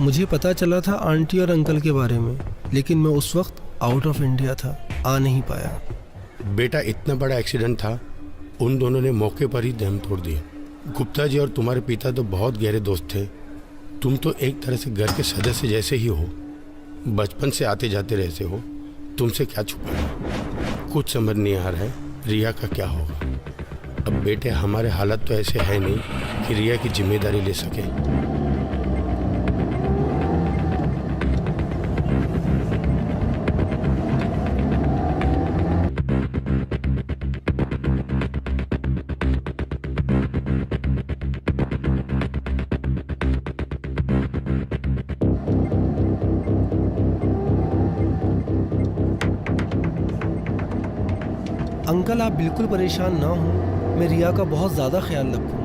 मुझे पता चला था आंटी और अंकल के बारे में, लेकिन मैं उस वक्त आउट ऑफ इंडिया था, आ नहीं पाया। बेटा इतना बड़ा एक्सीडेंट था, उन दोनों ने मौके पर ही दम तोड़ दिया। गुप्ता जी और तुम्हारे पिता तो बहुत गहरे दोस्त थे। तुम तो एक तरह से घर के सदस्य जैसे ही हो, बचपन से आते जाते रहते हो, तुमसे क्या छुपाना। कुछ समझ नहीं आ रहा है रिया का क्या होगा। अब बेटे हमारे हालत तो ऐसे है नहीं कि रिया की जिम्मेदारी ले सके। अंकल आप बिल्कुल परेशान ना हो, मैं रिया का बहुत ज़्यादा ख्याल रखूँगा।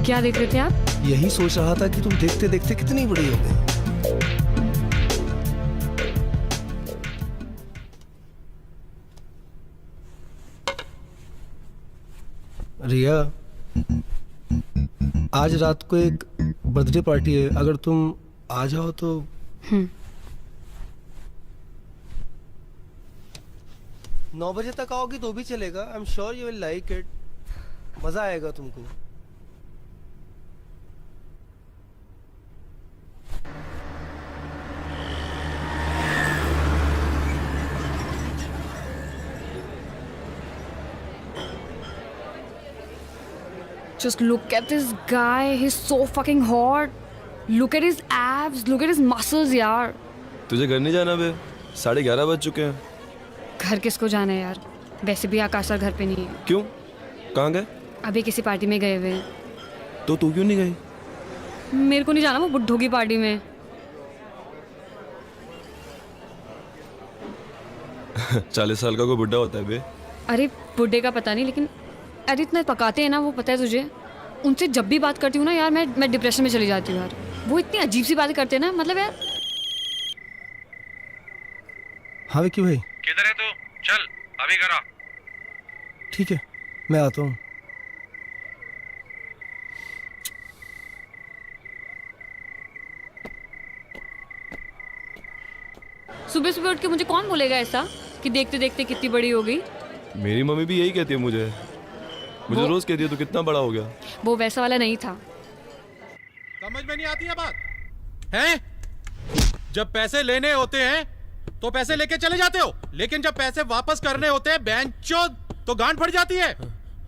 क्या देख रहे थे आप? यही सोच रहा था कि तुम देखते देखते कितनी बड़ी हो गई। रिया, आज रात को एक बर्थडे पार्टी है, अगर तुम आ जाओ तो। 9 बजे तक आओगी तो भी चलेगा। I am sure you will like it, मजा आएगा तुमको। Just look at this guy. He's so fucking hot. Look at his abs. Look at his muscles, यार. तुझे घर नहीं जाना बे? 11:30 बज चुके हैं। घर किसको जाना है यार? वैसे भी आकाश सर घर पे नहीं है। क्यों? कहाँ गए? अभी किसी पार्टी में गए हुए हैं। तो तू क्यों नहीं गई? मेरे को नहीं जाना वो बुड्ढों की पार्टी में। 40 साल का कोई बुड्ढा होता है बे? अरे बुड्ढे का पता नहीं, लेकिन अरे इतना पकाते हैं ना वो, पता है तुझे? उनसे जब भी बात करती हूँ ना यार, मैं डिप्रेशन में चली जाती हूँ यार। वो इतनी अजीब सी बातें करते हैं ना, मतलब यार। हाँ विक्की भाई, किधर है तू? चल अभी करा। ठीक है मैं आता हूँ। सुबह सुबह उठ के मुझे कौन बोलेगा ऐसा कि देखते देखते कितनी बड़ी हो गई? मेरी मम्मी भी यही कहती है मुझे रोज कहती है तू कितना बड़ा हो गया। वो वैसा वाला नहीं था। समझ में नहीं आती है बात हैं? जब पैसे लेने होते हैं तो पैसे लेके चले जाते हो, लेकिन जब पैसे वापस करने होते हैं बेंचोद तो गांड फट जाती है।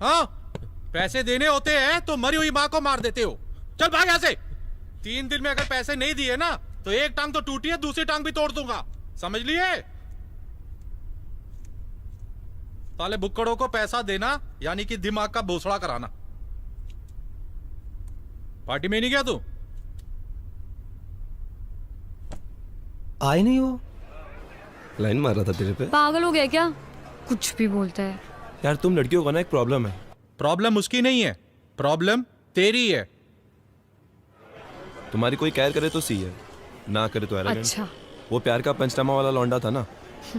हाँ, पैसे देने होते हैं तो मरी हुई माँ को मार देते हो। चल भाग यहाँ से। 3 दिन में अगर पैसे नहीं दिए ना तो एक टांग तो टूटी है, दूसरी टांग भी तोड़ दूंगा, समझ लिए? साले बुक्कड़ों को पैसा देना यानी कि दिमाग का भोसड़ा कराना। पार्टी में नहीं गया तू? आए नहीं वो? लाइन मार रहा था तेरे पे। पागल हो गया क्या? कुछ भी बोलता है यार। तुम लड़कियों का ना एक प्रॉब्लम है। प्रॉब्लम उसकी नहीं है, प्रॉब्लम तेरी है। तुम्हारी कोई केयर करे तो सी है, ना करे तो एरोगेंट। अच्छा। वो प्यार का पंचनामा वाला लौंडा था ना,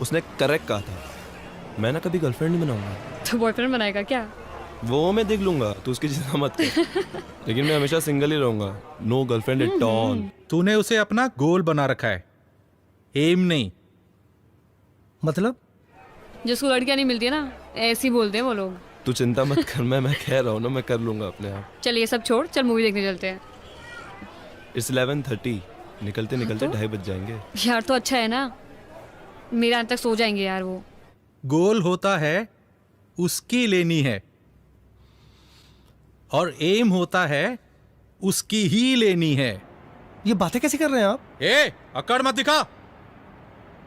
उसने करेक्ट कहा था, मैं ना कभी गर्लफ्रेंड नहीं बनाऊंगा। तो बॉयफ्रेंड बनाएगा क्या? वो मैं देख लूंगा, तू उसकी चिंता मत कर। लेकिन मैं हमेशा सिंगल ही रहूंगा, नो गर्लफ्रेंड एट ऑल। तूने उसे अपना गोल बना रखा है, एम नहीं। मतलब? जिसको लड़कियां नहीं मिलती है ना, ऐसे ही बोलते हैं वो लोग। तू चिंता मत कर, मैं कह रहा हूँ ना, मैं कर लूंगा अपने आप। चल ये सब छोड़, चल मूवी देखने चलते हैं। इट्स 11:30, निकलते निकलते 2:30 बज जाएंगे। यार तो अच्छा है ना, मेरे अंत तक सो जाएंगे यार वो। गोल होता है उसकी लेनी है और एम होता है उसकी ही लेनी है। ये बातें कैसे कर रहे हैं आप? ए, अकड़ मत दिखा।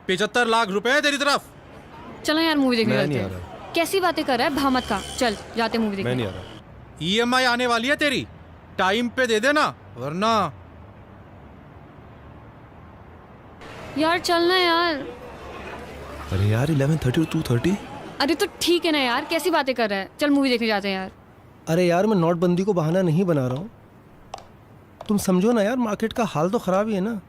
75 लाख रुपए है तेरी तरफ। चलो यार मूवी देखने मैं चलते नहीं आ हैं। रहा। कैसी बातें कर रहा है भामत का। चल जाते मूवी मैं देखने। नहीं आ रहा। ईएमआई आने वाली है तेरी, टाइम पे दे देना वरना। यार चलना यार। अरे यार 11:30 और 2:30। अरे तो ठीक है ना यार, कैसी बातें कर रहा है। चल मूवी देखने जाते हैं यार। अरे यार मैं नोटबंदी को बहाना नहीं बना रहा हूँ, तुम समझो ना यार, मार्केट का हाल तो ख़राब ही है ना।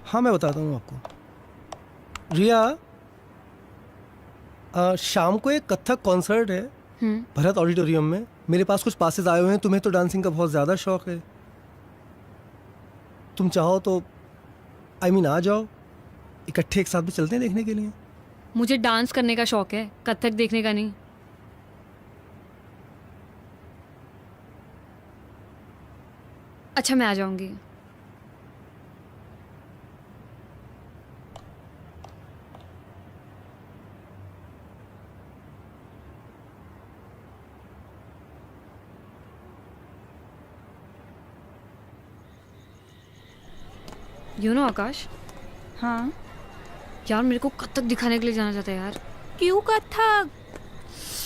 हाँ मैं बताता हूँ आपको। रिया, शाम को एक कथक कॉन्सर्ट है भरत ऑडिटोरियम में। मेरे पास कुछ पासेस आए हुए हैं, तुम्हें तो डांसिंग का बहुत ज़्यादा शौक है। तुम चाहो तो आ जाओ, इकट्ठे एक साथ भी चलते हैं देखने के लिए। मुझे डांस करने का शौक है, कथक देखने का नहीं। अच्छा मैं आ जाऊंगी। आकाश, हाँ यार मेरे को कथक दिखाने के लिए जाना चाहता है यार। क्यों Kathak?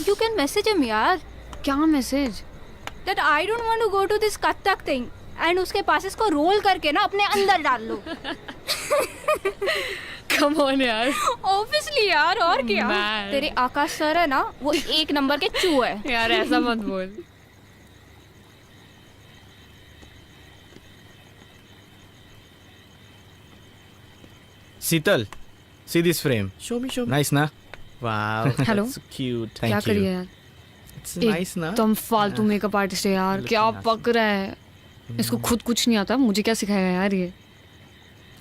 You can message him यार। क्या message? That I don't want to go to this Kathak thing and उसके पास इसको रोल करके ना अपने अंदर डाल लो। कम ऑन यार। ऑब्वियसली यार, और क्या। Man. तेरे आकाश सर है ना, वो एक नंबर के चू है। यार ऐसा मत बोल। Sital, see this frame. Show me. Nice, na? Wow, Hello. that's cute. क्या Thank करिए you. यार। It's nice, na? एकदम फालतू मेकअप आर्टिस्ट है यार। क्या Looking पक रहा है। इसको खुद कुछ नहीं आता, मुझे क्या सिखाएगा यार ये।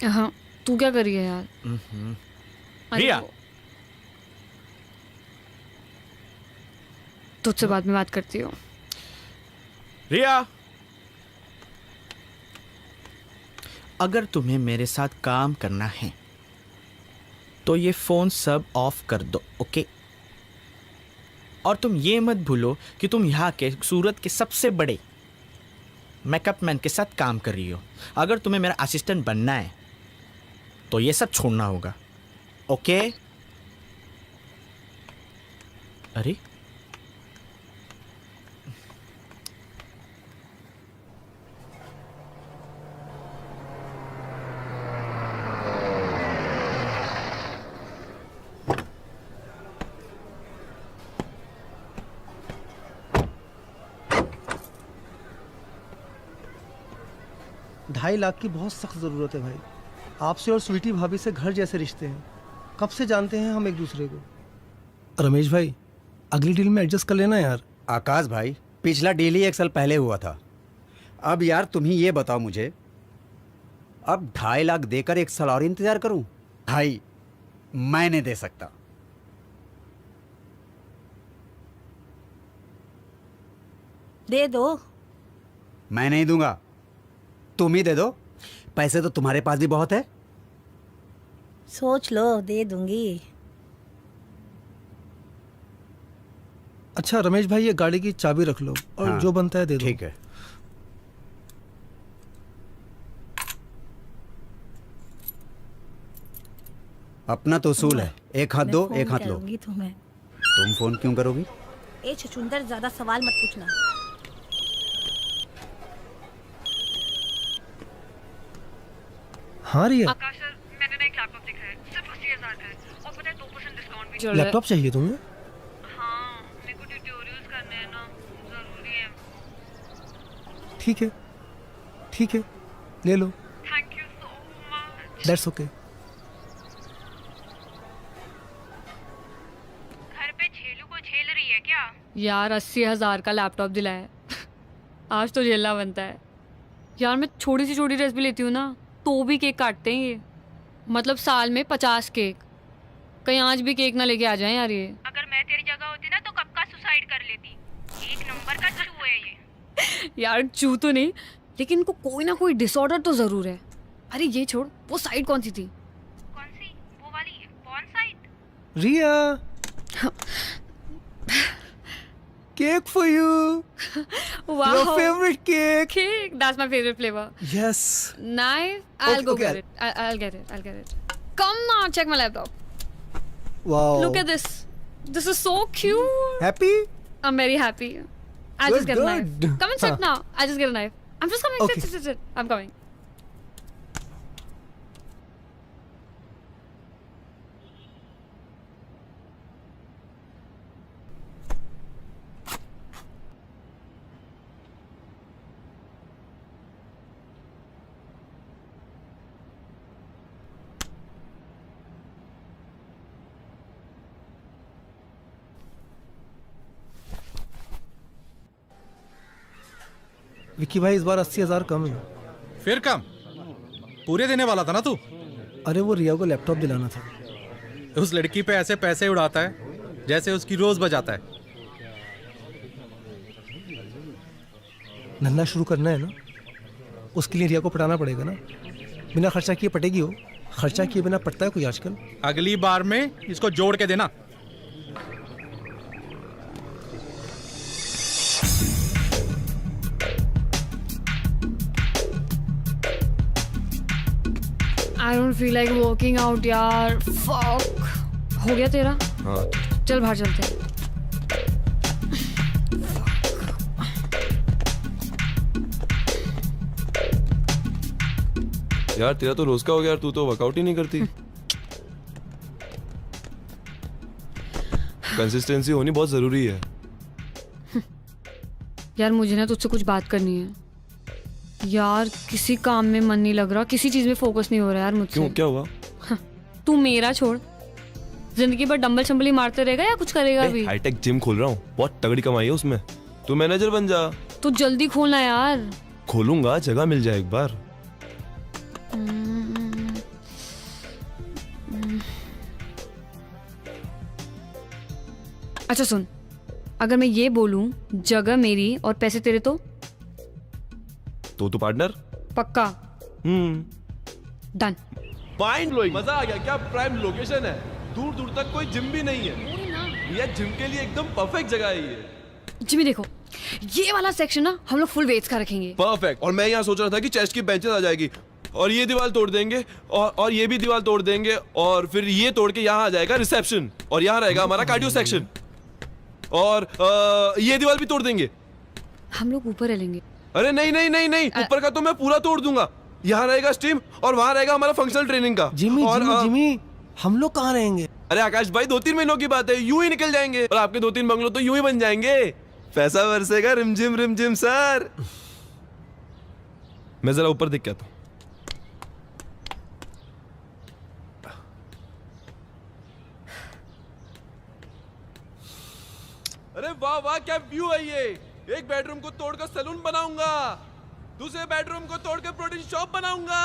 हाँ तू क्या कर रही है यार। Mhm. अरे रिया। वो- तुझसे बाद में बात करती हूँ। रिया, अगर तुम्हें मेरे साथ काम करना है तो ये फोन सब ऑफ कर दो, ओके? और तुम ये मत भूलो कि तुम यहाँ के सूरत के सबसे बड़े मेकअप मैन के साथ काम कर रही हो। अगर तुम्हें मेरा असिस्टेंट बनना है तो ये सब छोड़ना होगा, ओके? अरे ढाई लाख की बहुत सख्त ज़रूरत है भाई। आपसे और स्वीटी भाभी से घर जैसे रिश्ते हैं, कब से जानते हैं हम एक दूसरे को। रमेश भाई, अगली डील में एडजस्ट कर लेना यार। आकाश भाई, पिछला डील ही 1 साल पहले हुआ था। अब यार तुम ही ये बताओ मुझे, अब 2.5 लाख देकर 1 साल और इंतजार करूं? भाई मैं नहीं दे सकता। दे दो। मैं नहीं दूंगा, तुम ही दे दो। पैसे तो तुम्हारे पास भी बहुत है। सोच लो, दे दूंगी। अच्छा रमेश भाई, ये गाड़ी की चाबी रख लो और हाँ, जो बनता है दे दो। ठीक है। अपना तो उसूल है, एक हाथ मैं दो फोन एक हाथ लो। करूंगी तुम्हें। तुम फोन क्यों करोगी? ए छछुंदर, ज्यादा सवाल मत पूछना। हाँ रिया, आकाश सर, मैंने ना एक लैपटॉप देखा है, सिर्फ 80,000 का है और पता है 2% डिस्काउंट भी चल रहा है। लैपटॉप चाहिए तुम्हें? हाँ, मेरे को ट्यूटोरियल्स करने हैं ना, जरूरी है। ठीक है, ठीक है, ले लो। Thank you so much. That's okay. घर पे झेलू को झेल रही है क्या? यार 80,000 का लैपटॉप दिलाया आज तो झेलना बनता है यार। मैं छोटी सी छोटी ड्रेस भी लेती हूँ ना तो भी केक काटते हैं ये। मतलब साल में 50 केक। कहीं आज भी केक ना लेके आ जाएं यार ये। अगर मैं तेरी जगह होती ना तो कब का सुसाइड कर लेती। एक नंबर का चू है ये। यार चू तो नहीं, लेकिन इनको कोई ना कोई डिसऑर्डर तो जरूर है। अरे ये छोड़, वो साइड कौन सी थी? कौन सी? वो वाली कौन side? Riya, cake for you. Wow. Your favorite cake. Cake. That's my favorite flavor. Yes. Nice. I'll Okay, go okay. get it. I'll get it. Come now, check my laptop. Wow Look at this. This is so cute. Happy I'm very happy. I'll just Good, get a knife. good. Come and sit now. I'll just get a knife. I'm just coming. Okay. Sit. I'm coming. Vicky भाई इस बार 80,000 कम है। फिर कम? पूरे देने वाला था ना तू? अरे वो रिया को लैपटॉप दिलाना था। उस लड़की पे ऐसे पैसे उड़ाता है जैसे उसकी रोज बजाता है। धंधा शुरू करना है ना, उसके लिए रिया को पटाना पड़ेगा ना। बिना खर्चा किए पटेगी हो? खर्चा किए बिना पटता है कोई आजकल? अगली बार में इसको जोड़ के देना। I don't feel like working out यार. Fuck. हो गया तेरा? हाँ चल बाहर चलते हैं. यार तेरा तो रोज का हो गया यार, तू तो वर्कआउट ही नहीं करती। कंसिस्टेंसी होनी बहुत जरूरी है। यार मुझे ना तुझसे कुछ बात करनी है यार। किसी काम में मन नहीं लग रहा, किसी चीज में फोकस नहीं हो रहा यार मुझसे। क्यों, क्या हुआ? तू मेरा छोड़, जिंदगी भर डंबल शंबल ही मारते रहेगा या कुछ करेगा अभी? हाईटेक जिम खोल रहा हूँ, बहुत तगड़ी कमाई है उसमें। तू मैनेजर बन जा। तू जल्दी खोलना यार। खोलूंगा, जगह मिल जाए एक बार। अच्छा सुन, अगर मैं ये बोलूं जगह मेरी और पैसे तेरे तो तू पार्टनर पक्का? डन। माइंड ब्लोइंग, मजा आ गया। क्या प्राइम लोकेशन है, दूर दूर तक कोई जिम भी नहीं है। ये जिम के लिए एकदम परफेक्ट जगह है ये। जिमी देखो, ये वाला सेक्शन ना हम लोग फुल वेट्स का रखेंगे। परफेक्ट। और मैं यहाँ सोच रहा था कि चेस्ट की बेंचेस आ जाएगी और ये दीवार तोड़ देंगे और ये भी दीवार तोड़ देंगे और फिर ये तोड़ के यहाँ आ जाएगा रिसेप्शन और यहाँ रहेगा हमारा कार्डियो सेक्शन और ये दीवार भी तोड़ देंगे। हम लोग ऊपर रह लेंगे। अरे नहीं नहीं नहीं नहीं, ऊपर का तो मैं पूरा तोड़ दूंगा। यहाँ रहेगा स्टीम और वहाँ रहेगा हमारा फंक्शनल ट्रेनिंग का। जिमी और जिमी जिमी हम लोग कहाँ रहेंगे? अरे आकाश भाई, 2-3 महीनों की बात है, यूं ही निकल जाएंगे और आपके 2-3 बंगलो तो यूं ही बन जाएंगे। पैसा बरसेगा रिमझिम सर। मैं जरा ऊपर देख के आता हूं। अरे वाह वाह, क्या व्यू है ये। एक बेडरूम को तोड़कर सैलून बनाऊंगा, दूसरे बेडरूम को तोड़कर प्रोटीन शॉप बनाऊंगा,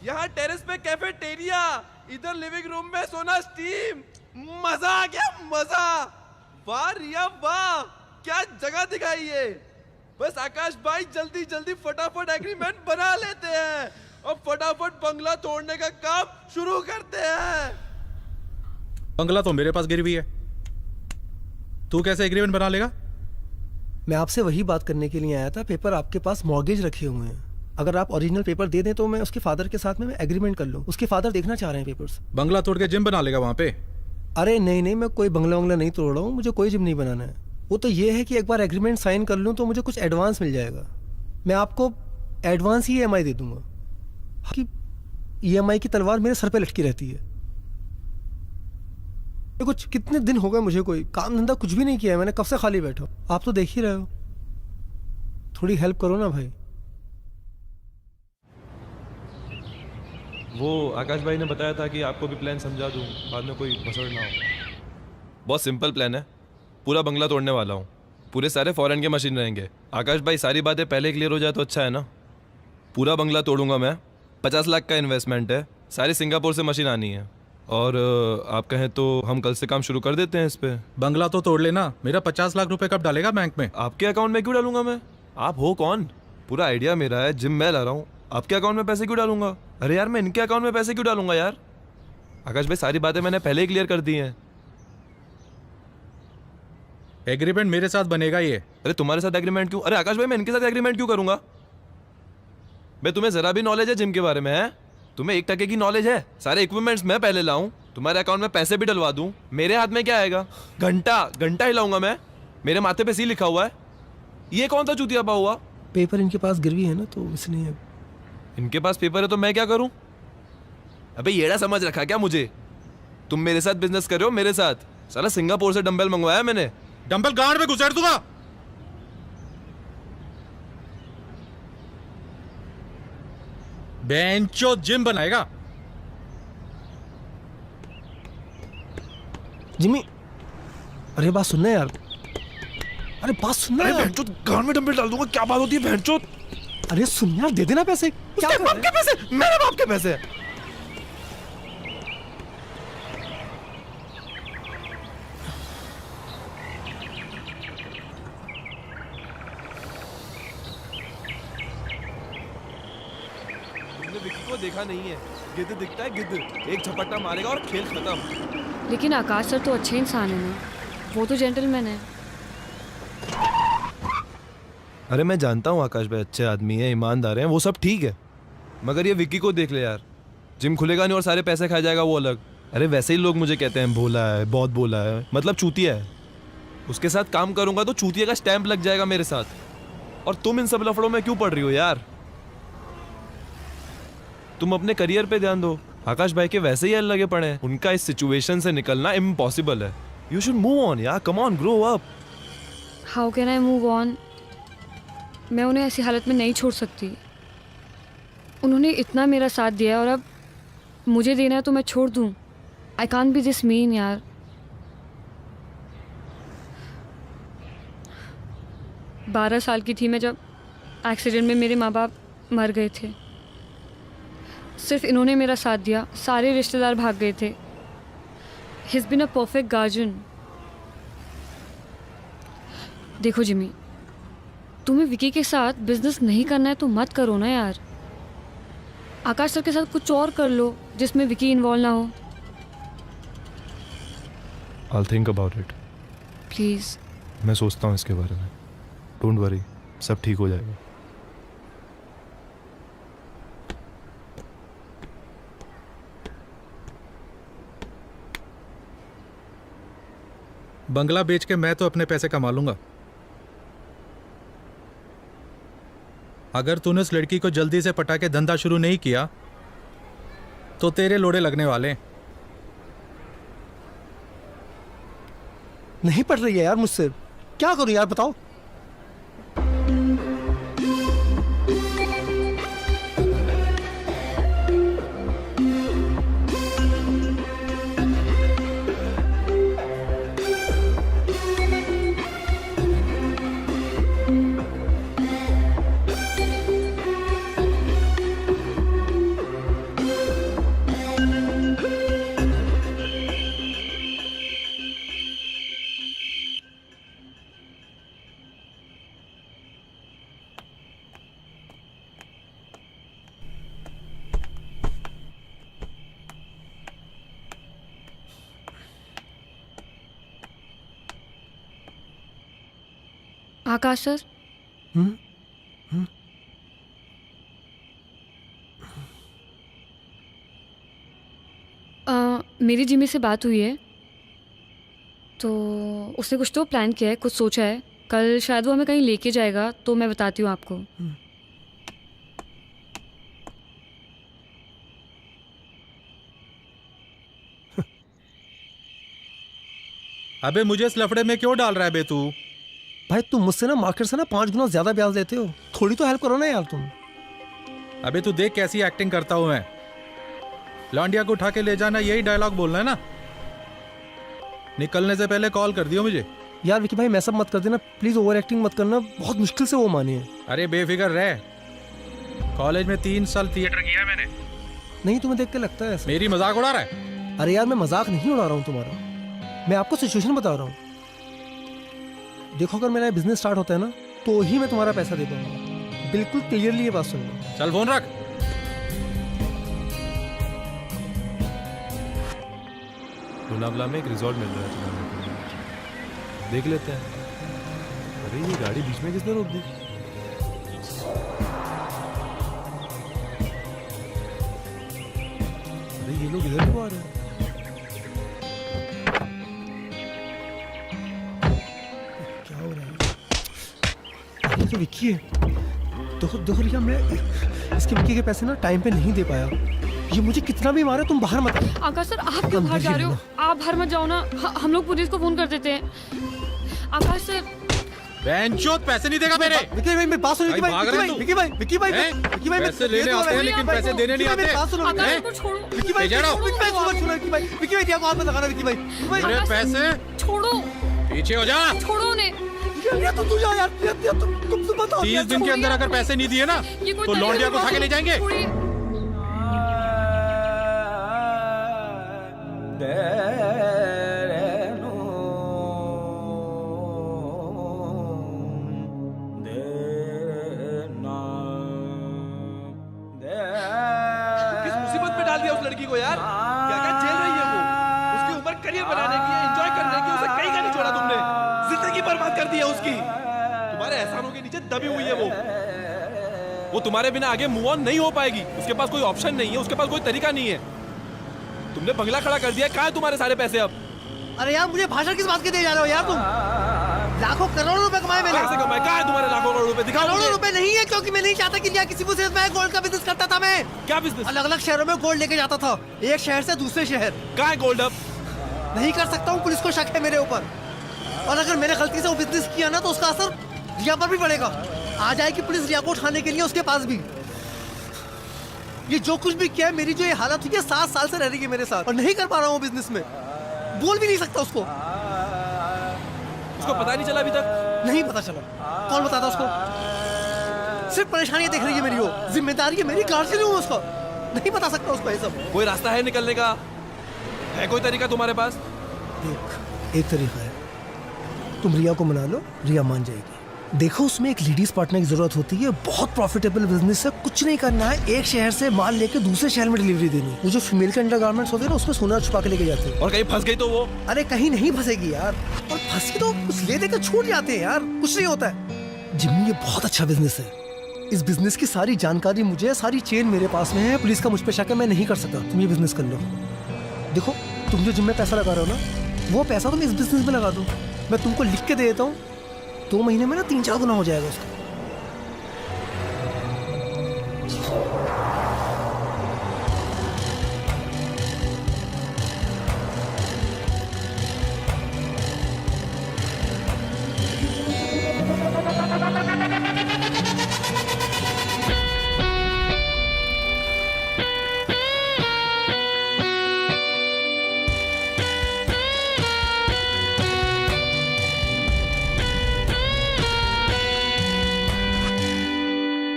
यहाँ टेरेस पे कैफेटेरिया, इधर लिविंग रूम में सोना स्टीम। मजा आ गया, मजा। वाह रिया वाह, क्या जगह दिखाई है। बस आकाश भाई जल्दी जल्दी फटाफट एग्रीमेंट बना लेते हैं और फटाफट बंगला तोड़ने का काम शुरू करते हैं। बंगला तो मेरे पास गिरवी है, तू कैसे एग्रीमेंट बना लेगा? मैं आपसे वही बात करने के लिए आया था। पेपर आपके पास मॉर्गेज रखे हुए हैं, अगर आप ओरिजिनल पेपर दे दें तो मैं उसके फादर के साथ में एग्रीमेंट कर लूँ। उसके फादर देखना चाह रहे हैं पेपर्स। बंगला तोड़ के जिम बना लेगा वहां पे? अरे नहीं नहीं, मैं कोई बंगला वंगला नहीं तोड़ रहा हूँ, मुझे कोई जिम नहीं बनाना है। वो तो ये है कि एक बार एग्रीमेंट साइन कर लूँ तो मुझे कुछ एडवांस मिल जाएगा। मैं आपको एडवांस ही EMI दे दूंगा कि EMI की तलवार मेरे सर पे लटकी रहती है। कुछ कितने दिन हो गए मुझे कोई काम धंधा कुछ भी नहीं किया है, मैंने कब से खाली बैठा हूं। आप तो देख ही रहे हो, थोड़ी हेल्प करो ना भाई। वो आकाश भाई ने बताया था कि आपको भी प्लान समझा दूं, बाद में कोई भसड़ ना हो। बहुत सिंपल प्लान है, पूरा बंगला तोड़ने वाला हूँ, पूरे सारे फॉरेन के मशीन रहेंगे। आकाश भाई सारी बातें पहले क्लियर हो जाए तो अच्छा है ना। पूरा बंगला तोड़ूंगा मैं, 50 लाख का इन्वेस्टमेंट है, सारी सिंगापुर से मशीन आनी है और आप कहें तो हम कल से काम शुरू कर देते हैं इस पे। बंगला तो तोड़ लेना, मेरा 50 लाख रुपए कब डालेगा बैंक में? आपके अकाउंट में क्यों डालूंगा मैं? आप हो कौन? पूरा आइडिया मेरा है, जिम मैं ला रहा हूँ, आपके अकाउंट में पैसे क्यों डालूंगा? अरे यार मैं इनके अकाउंट में पैसे क्यों डालूंगा यार? आकाश भाई सारी बातें मैंने पहले ही क्लियर कर दी हैं। एग्रीमेंट मेरे साथ बनेगा ये। अरे तुम्हारे साथ एग्रीमेंट क्यों? अरे आकाश भाई मैं इनके साथ एग्रीमेंट क्यों करूंगा? मैं तुम्हें जरा भी नॉलेज है जिम के बारे में है? तुम्हें 1% की नॉलेज है? सारे इक्विपमेंट्स मैं पहले लाऊं, तुम्हारे अकाउंट में पैसे भी डलवा दूं, मेरे हाथ में क्या आएगा? घंटा हिलाऊंगा मैं, मेरे माथे पे सी लिखा हुआ है। ये कौन सा चूतियापा हुआ? पेपर इनके पास गिरवी है ना, तो इसलिए। इनके पास पेपर है तो मैं क्या करूं? अबे येड़ा समझ रखा क्या मुझे? तुम मेरे साथ बिजनेस कर रहे हो, मेरे साथ। साला सिंगापुर से डंबल मंगवाया मैंने। डंबल गांड में घुसेड़ दूंगा। बेंचो जिम बनाएगा। जिमी, अरे बात सुनना यार, अरे बात सुनना अरे यार। भैंचोद, गांड में डंबल डाल दूंगा, क्या बात होती है भैंचोद? अरे सुन यार, दे देना पैसे। क्या उसके कर बाप रहे के हैं? पैसे, मेरे बाप के पैसे। तुमने विकी को देखा नहीं है, गिद्ध दिखता है गिद्ध, एक झपट्टा मारेगा और खेल खत्म। लेकिन आकाश सर तो अच्छे इंसान है ना, वो तो जेंटलमैन है। अरे मैं जानता हूँ आकाश भाई अच्छे आदमी है, ईमानदार हैं, वो सब ठीक है, मगर ये विक्की को देख ले यार, जिम खुलेगा नहीं और सारे पैसे खा जाएगा वो अलग। अरे वैसे ही लोग मुझे कहते हैं भोला है, बहुत भोला है, मतलब चूतिया है। उसके साथ काम करूंगा तो चूतिया का स्टैंप लग जाएगा मेरे साथ। और तुम इन सब लफड़ों में क्यों पड़ रही हो यार? तुम अपने करियर पे ध्यान दो। आकाश भाई के वैसे ही हल लगे पड़े हैं, उनका इस सिचुएशन से निकलना इम्पॉसिबल है। यू शुड मूव ऑन यार, come on, grow up. How can I move on? मैं उन्हें ऐसी हालत में नहीं छोड़ सकती। उन्होंने इतना मेरा साथ दिया और अब मुझे देना है तो मैं छोड़ दूँ? I can't be this mean यार। बारह साल की थी मैं जब एक्सीडेंट में मेरे माँ बाप मर गए थे। सिर्फ इन्होंने मेरा साथ दिया, सारे रिश्तेदार भाग गए थे। He is been a perfect guardian. देखो जिमी, तुम्हें विकी के साथ बिजनेस नहीं करना है तो मत करो ना यार। आकाश सर के साथ कुछ और कर लो जिसमें विकी इन्वॉल्व ना हो। I'll think about it. Please. मैं सोचता हूँ इसके बारे में। डोंट वरी, सब ठीक हो जाएगा। बंगला बेच के मैं तो अपने पैसे कमा लूंगा। अगर तूने उस लड़की को जल्दी से पटा के धंधा शुरू नहीं किया तो तेरे लोड़े लगने वाले हैं। नहीं पड़ रही है यार मुझसे, क्या करूं यार बताओ। आकाश सर, मेरी जिमी से बात हुई है तो उसने कुछ तो प्लान किया है, कुछ सोचा है। कल शायद वो हमें कहीं लेके जाएगा, तो मैं बताती हूँ आपको। अबे मुझे इस लफड़े में क्यों डाल रहा है बे तू? भाई तुम मुझसे ना मार्केट से ना 5 गुना ज्यादा ब्याज लेते हो, थोड़ी तो हेल्प करो ना यार तुम। अबे तू देख कैसी एक्टिंग करता हूं मैं। लौंडिया को उठा के ले जाना, यही डायलॉग बोलना है ना? निकलने से पहले कॉल कर दियो मुझे। यार विकी भाई मैं सब मत कर देना प्लीज, ओवर एक्टिंग मत करना, बहुत मुश्किल से वो मानी है। अरे बेफिक्र रह, कॉलेज में 3 साल थिएटर किया है मैंने। नहीं तुम्हें देख के लगता है ऐसा। मेरी मजाक उड़ा रहा है? अरे यार मैं मजाक नहीं उड़ा रहा हूँ तुम्हारा, मैं आपको सिचुएशन बता रहा हूँ। देखो अगर मेरा बिजनेस स्टार्ट होता है ना तो ही मैं तुम्हारा पैसा दे पाऊंगा, बिल्कुल क्लियरली ये बात सुन लो। चल फोन रख। लोनावला में एक रिजॉर्ट मिल रहा है तुम्हारे को, देख लेते हैं। अरे ये गाड़ी बीच में किसने रोक दी? लोग इधर क्यों आ रहे हैं? क्या हो रहा है? ये तो विक्की है। देखो रिया, मैं इसके विक्की के पैसे ना टाइम पे नहीं दे पाया। ये मुझे कितना भी मारे, तुम बाहर मत आओ। आकाश सर, आप क्यों बाहर जा रहे हो? आप बाहर मत जाओ ना, हम लोग पुलिस को फोन कर देते हैं। आकाश सर, बेंचोद पैसे नहीं देगा मेरे। विक्की भाई, मेरी बात सुनो। भाई, भाग रहे हो तुम? विक्की भाई, पैसे लेने आते हैं लेकिन पैसे देने नहीं आते। बात सुनो आकाश को छोड़ो। विक्की भाई, ले जाओ। विक्की भाई, सुनो विक्की भाई, क्या बात बता रहा विक्की भाई? मेरे पैसे छोड़ो, पीछे हो जा। छोड़ो उन्हें। यार तू जा यार, तुम बताओ। 30 दिन के अंदर अगर पैसे नहीं दिए ना ये कोई तो लौंडिया को उठा के ले जाएंगे। छोड़िए। किस मुसीबत में डाल दिया उस लड़की को यार? क्या क्या झेल रही है वो? उसकी उम्र करियर बनाने की, एंजॉय करने की, उसे कहीं का नहीं छोड़ा तुमने। जिंदगी बर्बाद कर दी है उसकी। तुम्हारे एहसानों के नीचे दबी हुई है वो तुम्हारे बिना आगे मूव ऑन नहीं हो पाएगी। उसके पास कोई ऑप्शन नहीं है, उसके पास कोई तरीका नहीं है। तुमने बंगला खड़ा कर दिया। कहाँ है तुम्हारे सारे पैसे अब? अरे यार, मुझे भाषण किस बात के दे जा रहे हो यार तुम? लाखों करोड़ों रुपए कमाए मैंने। कहाँ से कमाए? कहाँ है तुम्हारे लाखों करोड़ रुपए? दिखाओ करोड़ों मुझे। रुपए नहीं है, क्योंकि मैं नहीं चाहता कि किसी को सिर्फ मैं गोल्ड का बिजनेस करता था। मैं क्या बिजनेस? अलग अलग शहरों में गोल्ड लेके जाता था, एक शहर से दूसरे शहर। कहाँ है गोल्ड अब? नहीं कर सकता हूँ, पुलिस को शक है मेरे ऊपर। और अगर मैंने गलती से वो बिजनेस किया ना, तो उसका असर रिया पर भी पड़ेगा। आ जाएगी पुलिस रिया को उठाने के लिए उसके पास भी। ये जो कुछ भी किया है, मेरी जो ये हालत हुई है, 7 साल से रह रही है मेरे साथ, और नहीं कर पा रहा हूँ बिजनेस में। बोल भी नहीं सकता उसको पता नहीं चला अभी तक? नहीं पता चला। कौन बताता उसको? सिर्फ परेशानियां देख रही है मेरी वो। जिम्मेदारी है मेरी, गार्जियन हूँ उसका। नहीं बता सकता उसको ये सब। कोई रास्ता है निकलने का? है कोई तरीका तुम्हारे पास? देख, एक तरीका है, तुम रिया को मना लो, रिया मान जाएगी। देखो, उसमें एक लेडीज पार्टनर की जरूरत होती है। बहुत प्रॉफिटेबल बिजनेस है, कुछ नहीं करना है, एक शहर से माल लेके दूसरे शहर में डिलीवरी देनी। वो जो फीमेल के अंडरगारमेंट्स होते हैं ना, उसमें सोना छुपा के लेके जाते हैं। और कहीं फंस गई तो वो? अरे कहीं नहीं फंसेगी यार, और फंसी तो कुछ ले देकर छूट जाते हैं यार, कुछ नहीं होता है। जिम्मी, ये बहुत अच्छा बिजनेस है। इस बिजनेस की सारी जानकारी मुझे है, सारी चेन मेरे पास में है। पुलिस का मुझ पे शक है, मैं नहीं कर सकता। तुम ये बिजनेस कर लो। देखो, तुम जो जिम में पैसा लगा रहे हो ना, वो पैसा तुम इस बिजनेस में लगा दो। मैं तुमको लिख के दे देता हूँ, 2 महीने में ना 3-4 गुना हो जाएगा उसका।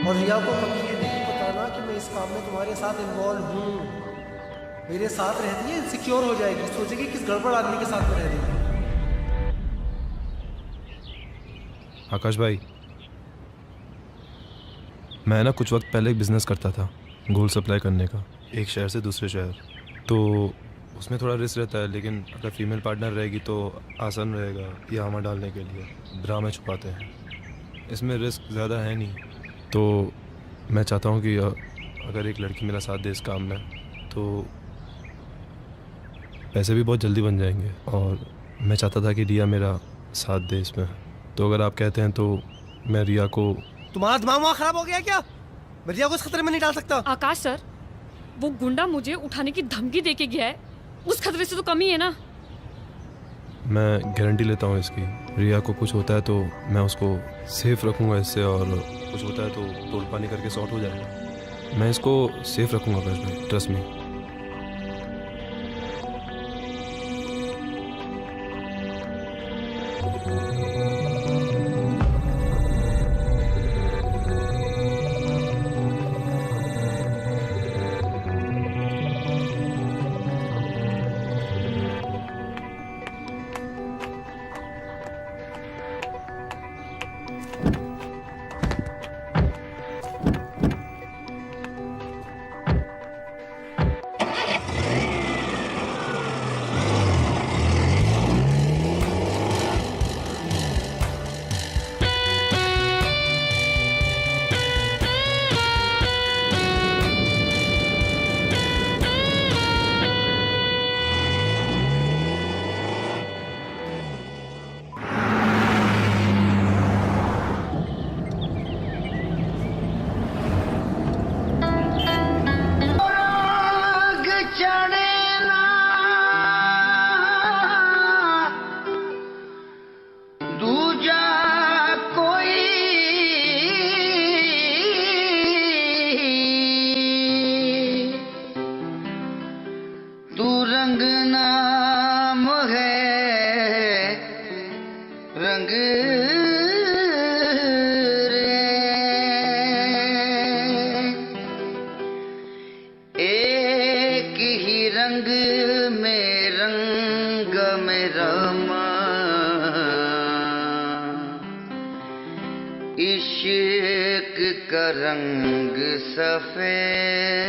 और रिया को कभी ये नहीं बताना कि मैं इस काम में तुम्हारे साथ इन्वॉल्व हूँ। मेरे साथ रहती है, इनसिक्योर हो जाएगी, सोचेगी किस गड़बड़ आदमी के साथ में रह रही है। आकाश भाई, मैं ना कुछ वक्त पहले एक बिज़नेस करता था, गोल्ड सप्लाई करने का, एक शहर से दूसरे शहर। तो उसमें थोड़ा रिस्क रहता है, लेकिन अगर फीमेल पार्टनर रहेगी तो आसान रहेगा ये हमें डालने के लिए। ब्रा में छुपाते हैं, इसमें रिस्क ज़्यादा है नहीं। तो मैं चाहता हूँ कि अगर एक लड़की मेरा साथ दे इस काम में, तो पैसे भी बहुत जल्दी बन जाएंगे। और मैं चाहता था कि रिया मेरा साथ दे इसमें। तो अगर आप कहते हैं तो मैं रिया को... तुम्हारा दिमाग वहाँ खराब हो गया क्या? मैं रिया को इस खतरे में नहीं डाल सकता। आकाश सर, वो गुंडा मुझे उठाने की धमकी देके गया है, उस खतरे से तो कम ही है ना। मैं गारंटी लेता हूँ इसकी, रिया को कुछ होता है तो मैं उसको सेफ रखूँगा इससे, और कुछ होता है तो तोड़ पानी करके सॉर्ट हो जाएगा। मैं इसको सेफ रखूँगा आकाश भाई, ट्रस्ट मी। जाने ना दूजा कोई तू रंग नाम है रंग रंग में रंग में रमा इश्क का रंग सफेद।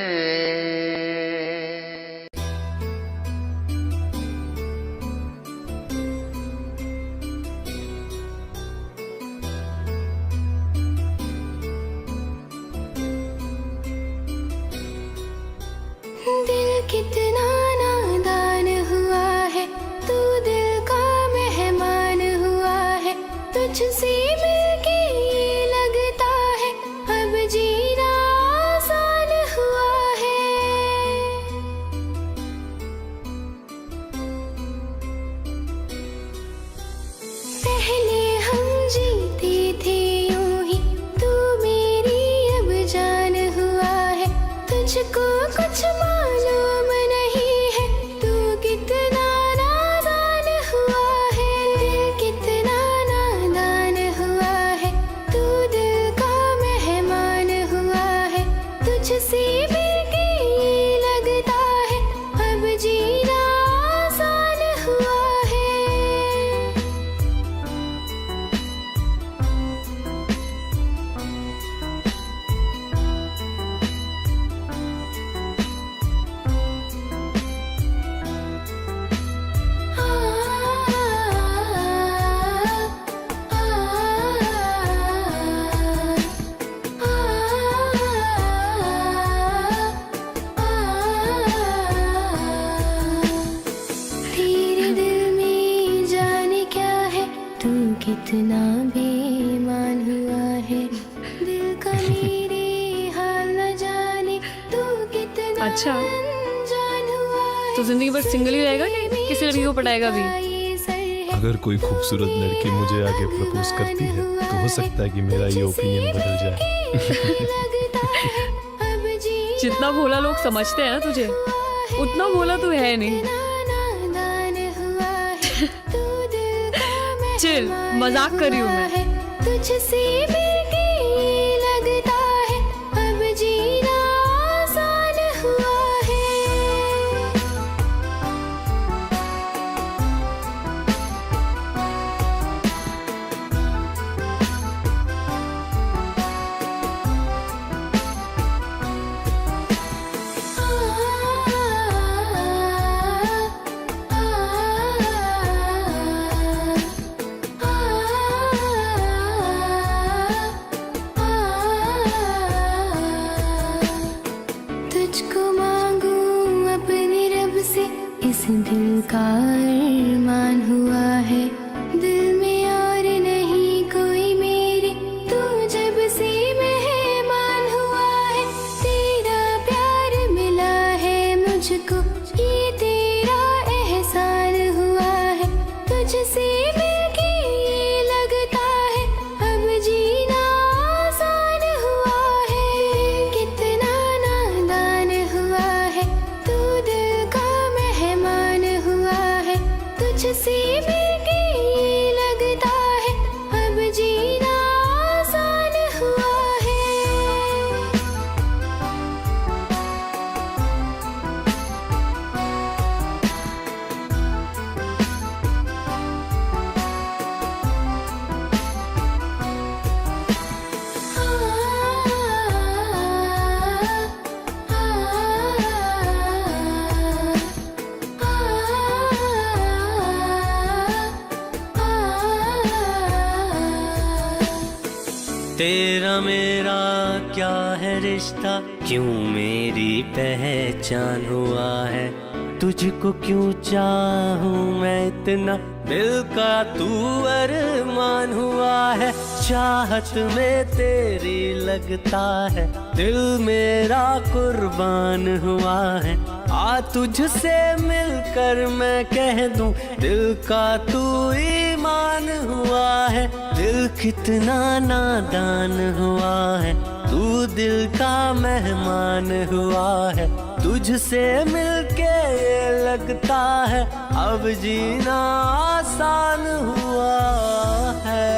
दिल कितना नादान हुआ है, तू दिल का मेहमान हुआ है, तुझसे मिलके ये लगता है अब जीना आसान हुआ है। पहले हम जीते थे यूं ही, तू मेरी अब जान हुआ है, तुझको कुछ मालूम नहीं है, तू कितना नादान हुआ है। दिल कितना नादान हुआ है, तू दिल का मेहमान हुआ है, तुझसे मिलके ये लगता है अब जीना आसान हुआ है। तेरे दिल में जाने क्या है, तू कितना बेईमान हुआ है, दिल का मेरे हाल न जाने तू कितना अच्छा। अनजान हुआ है। तो जिंदगी भर सिंगल ही रहेगा कि किसी लड़की को पटाएगा भी? ये सर है, अगर कोई खूबसूरत लड़की मुझे आगे प्रपोज करती है तो हो सकता है कि मेरा ये ओपिनियन बदल जाए। लगता है अब जीना जितना भोला लोग समझते हैं ना तुझे, उतना भोला तू है नहीं। नादान हुआ है, तू दिल का चिल, मजाक कर रही हूँ मैं। है, तुझसे मिलके ये लगता है अब जीना आसान हुआ है। तुझको मांगू अपने रब से, इस दिल का अरमान हुआ है, दिल में और नहीं कोई मेरे, तू जब से मेहमान हुआ है, तेरा प्यार मिला है मुझको, ये तेरा एहसान हुआ है, तुझसे मिलके ये लगता है अब जीना आसान हुआ है। कितना नादान हुआ है, तू दिल का मेहमान हुआ है, तुझसे मिलके ये लगता है अब जीना आसान हुआ है। तेरा मेरा क्या है रिश्ता, क्यों मेरी पहचान हुआ है, तुझको क्यों चाहूं मैं इतना, दिल का तू अरमान हुआ है। चाहत में तेरी लगता है, दिल मेरा कुर्बान हुआ है। आ तुझसे मिलकर मैं कह दूं, दिल का तू ईमान हुआ है। दिल कितना नादान हुआ है, तू दिल का मेहमान हुआ है। तुझसे मिलके ये लगता है, अब जीना आसान हुआ है।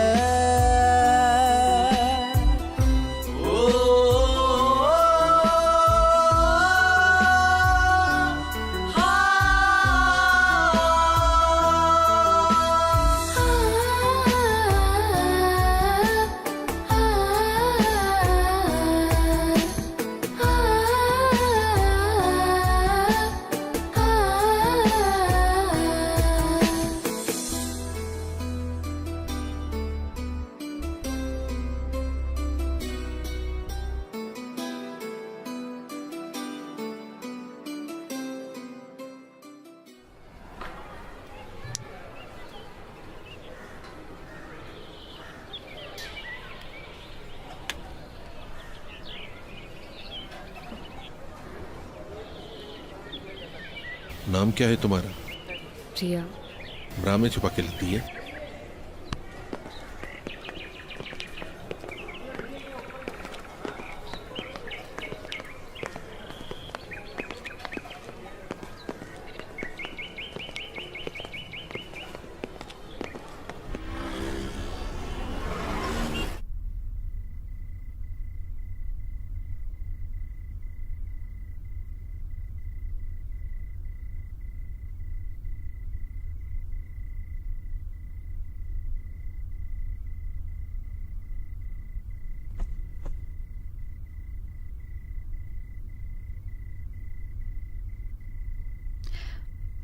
नाम क्या है तुम्हारा? प्रिया। ब्रा में छुपा के लगती है।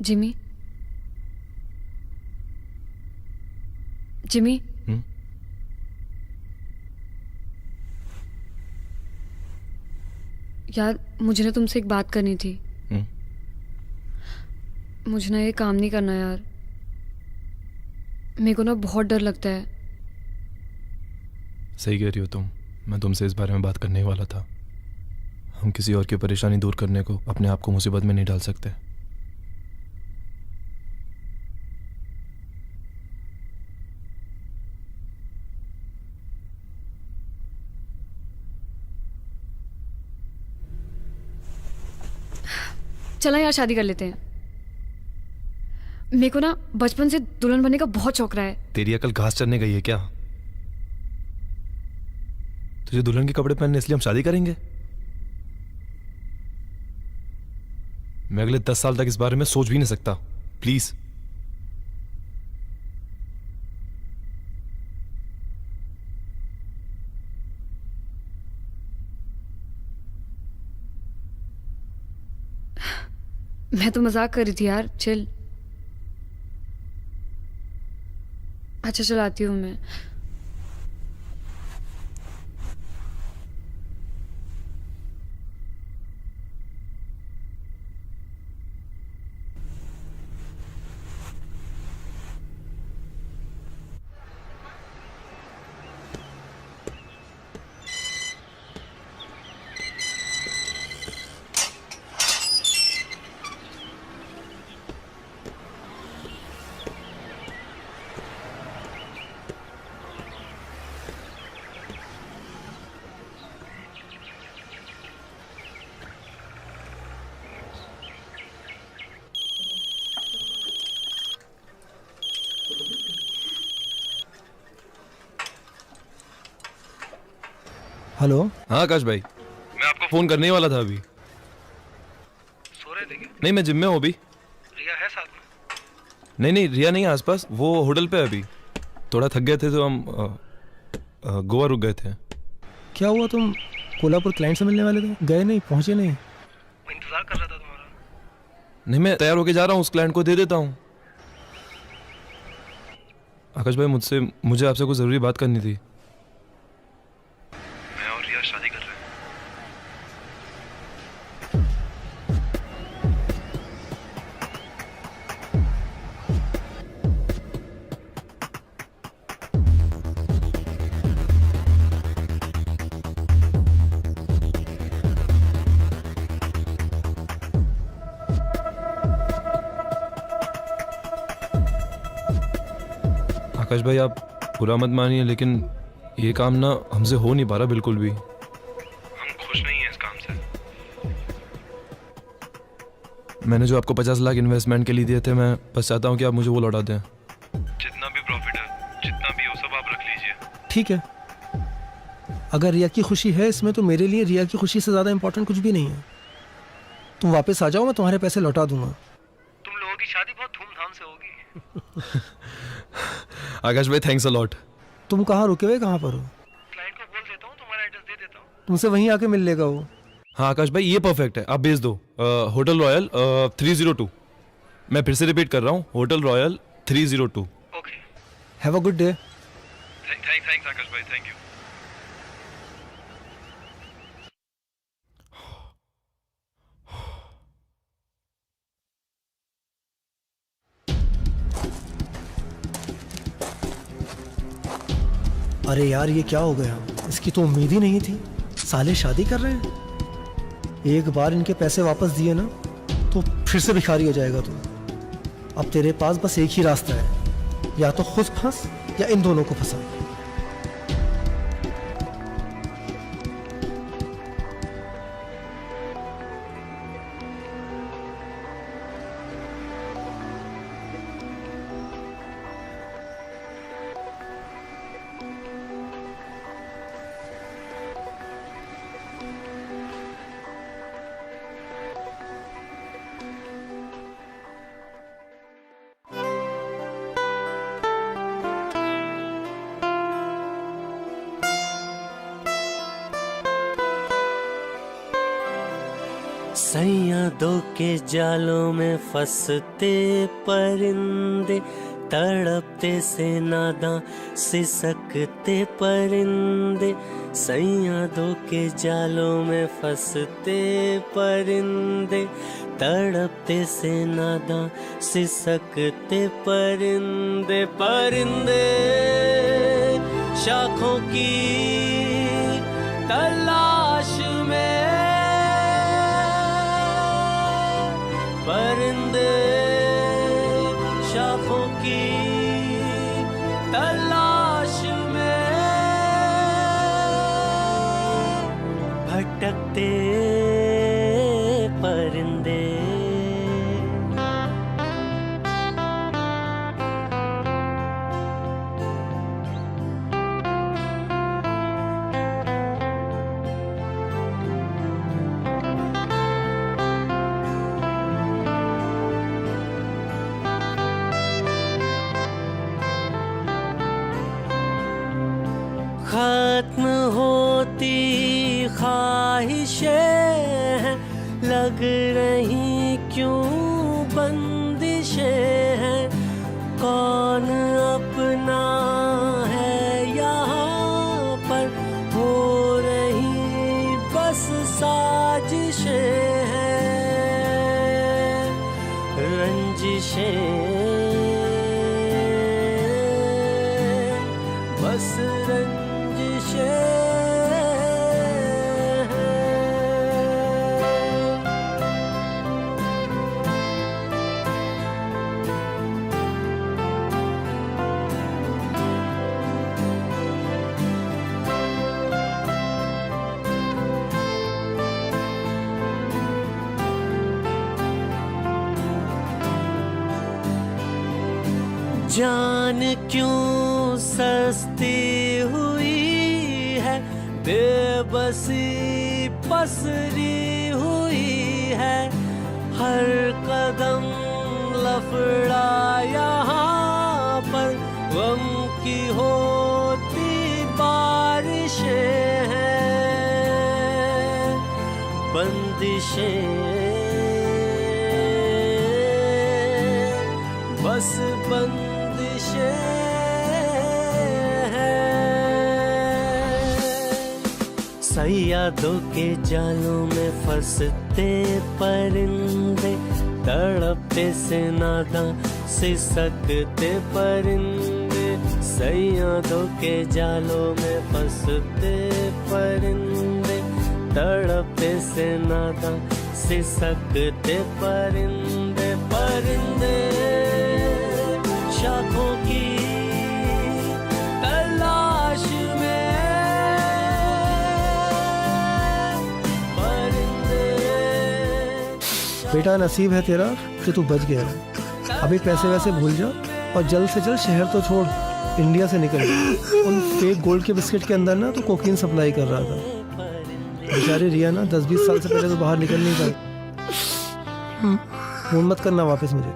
जिमी, जिमी, यार मुझे ना तुमसे एक बात करनी थी। मुझे ना ये काम नहीं करना यार, मेरे को ना बहुत डर लगता है। सही कह रही हो तुम, मैं तुमसे इस बारे में बात करने ही वाला था। हम किसी और की परेशानी दूर करने को अपने आप को मुसीबत में नहीं डाल सकते। चला यार शादी कर लेते हैं। मेरे को ना बचपन से दुल्हन बनने का बहुत शौक रहा है। तेरी अकल घास चरने गई है क्या? तुझे दुल्हन के कपड़े पहनने इसलिए हम शादी करेंगे? मैं अगले 10 साल तक इस बारे में सोच भी नहीं सकता। प्लीज। मैं तो मजाक कर रही थी यार, चिल। अच्छा चलाती हूँ मैं। हेलो। हाँ आकाश भाई, मैं आपको फोन करने ही वाला था अभी। सो रहे थे क्या? नहीं, मैं जिम में हूँ अभी। रिया है साथ में? नहीं, रिया नहीं है आसपास, वो होटल पे है अभी। थोड़ा थक गए थे तो हम गोवा रुक गए थे। क्या हुआ, तुम कोल्हापुर क्लाइंट से मिलने वाले थे, गए नहीं, पहुंचे नहीं? मैं इंतजार कर रहा था तुम्हारा। नहीं, मैं तैयार होके जा रहा हूँ, उस क्लाइंट को दे देता हूँ। आकाश भाई, मुझे आपसे कुछ ज़रूरी बात करनी थी। मैं और रिया शादी कर रहे हैं। आकाश भाई आप बुरा मत मानिए, लेकिन ये काम ना हमसे हो नहीं पा रहा बिल्कुल भी। हम खुश नहीं हैं इस काम से। मैंने जो आपको 50 लाख इन्वेस्टमेंट के लिए दिए थे, मैं बस चाहता हूँ कि आप मुझे वो लौटा दें। जितना भी प्रॉफिट है, जितना भी हो सब आप रख लीजिए। ठीक है, अगर रिया की खुशी है इसमें तो मेरे लिए रिया की खुशी से ज़्यादा इम्पोर्टेंट कुछ भी नहीं है। तुम वापस आ जाओ, मैं तुम्हारे पैसे लौटा दूंगा। तुम लोगों की शादी बहुत धूमधाम से होगी। आकाश भाई थैंक्स अ लॉट। तुम कहाँ रुके हुए, कहाँ पर हो? क्लाइंट को बोल देता हूँ, तुम्हारा एड्रेस दे देता हूँ। तुमसे वहीं आके मिल लेगा वो। हाँ आकाश भाई ये परफेक्ट है, आप भेज दो। Hotel Royal 302। मैं फिर से रिपीट कर रहा हूँ, hotel Royal 302। Okay, have a good day. Thanks Akash भाई, थैंक यू। अरे यार ये क्या हो गया, इसकी तो उम्मीद ही नहीं थी। साले शादी कर रहे हैं। एक बार इनके पैसे वापस दिए ना तो फिर से भिखारी हो जाएगा तू। अब तेरे पास बस एक ही रास्ता है, या तो खुद फंस या इन दोनों को फंसा। सैयादों के जालों में फंसते परिंदे, तड़पते से नादां सिसकते परिंदे। सैयादों के जालों में फंसते परिंदे, तड़पते से नादां सिसकते परिंदे। परिंदे शाखों की तलाश में, परिंदे शाखों की तलाश में भटकते परिंदे। खत्म होती ख्वाहिशें हैं, लग रही क्यों बंदिशें हैं। कौन अपना है यहाँ पर, हो रही बस साजिशें हैं। रंजिशें बस जान क्यों सस्ती हुई है, बेबसी पसरी हुई है। हर कदम लफड़ा यहाँ पर, गम की होती बारिशें हैं। बंदिशें बस बंदिशें हैं। सैयादों के जालों में फंसते परिंदे, तड़पते से नादां सिसकते परिंदे। सैयादों के जालों में फंसते परिंदे, तड़पते से नादां सिसकते परिंदे। परिंदे शाखों की बेटा नसीब है तेरा कि तू बच गया है। अभी पैसे वैसे भूल जा और जल्द से जल्द शहर तो छोड़, इंडिया से निकल जा। उन फेक गोल्ड के बिस्किट के अंदर ना तो कोकीन सप्लाई कर रहा था। बेचारी रिया ना 10-20 साल से पहले तो बाहर निकल नहीं पाई। फोन मत करना वापस मुझे।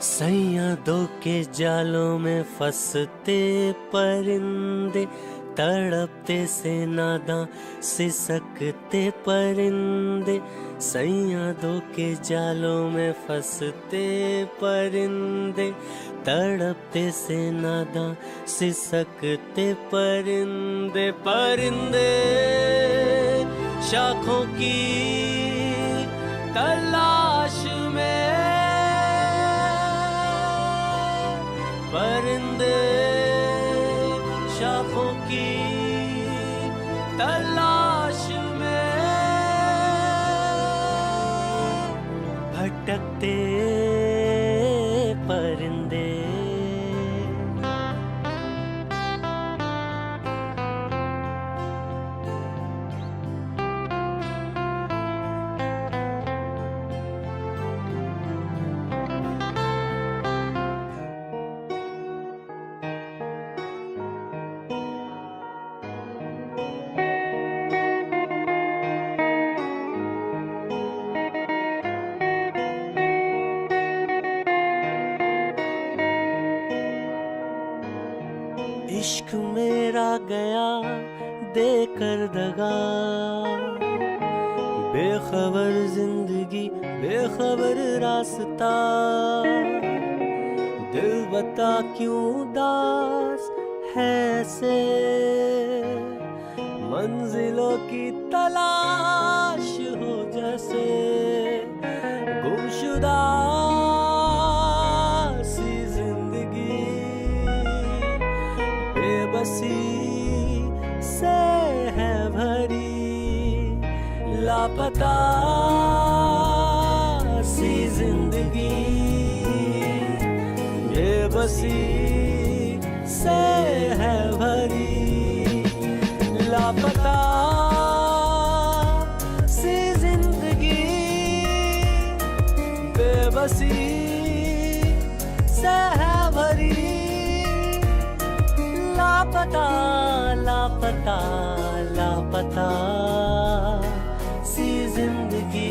सैयदों के जालों में फंसते परिंदे, तड़पते से नादां सिसकते परिंदे। सैयदों के जालों में फंसते परिंदे, तड़पते से नादां सिसकते परिंदे। परिंदे शाखों की तलाश में, परिंदे शाखों की तलाश में भटकते परिंदे। इश्क मेरा गया देकर दगा, बेखबर जिंदगी बेखबर रास्ता। दिल बता क्यों उदास है से, मंजिलों की तलाश हो जैसे। गुमशुदा सी जिंदगी बेबसी से है भरी, लापता सी जिंदगी बेबसी से है भरी। लापता सी जिंदगी बेबसी से है भरी। लापता लापता लापता सी जिंदगी।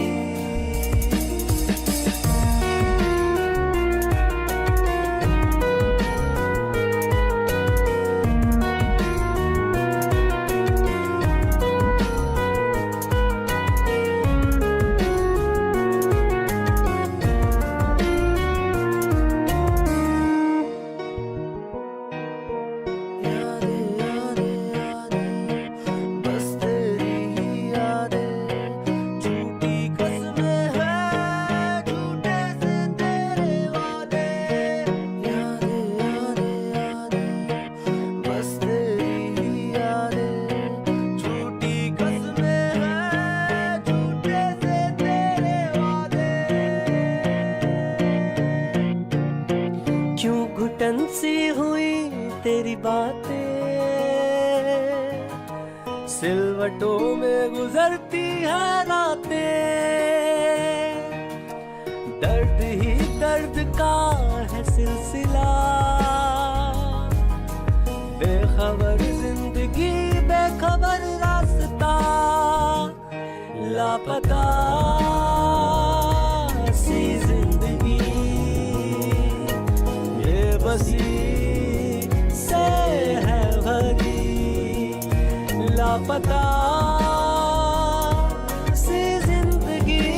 घुटन सी हुई तेरी बातें, सिलवटों में गुजरती है रातें। दर्द ही दर्द का है सिलसिला, बेखबर जिंदगी बेखबर रास्ता। लापता सी जिंदगी बेबसी से है भरी। लापता सी जिंदगी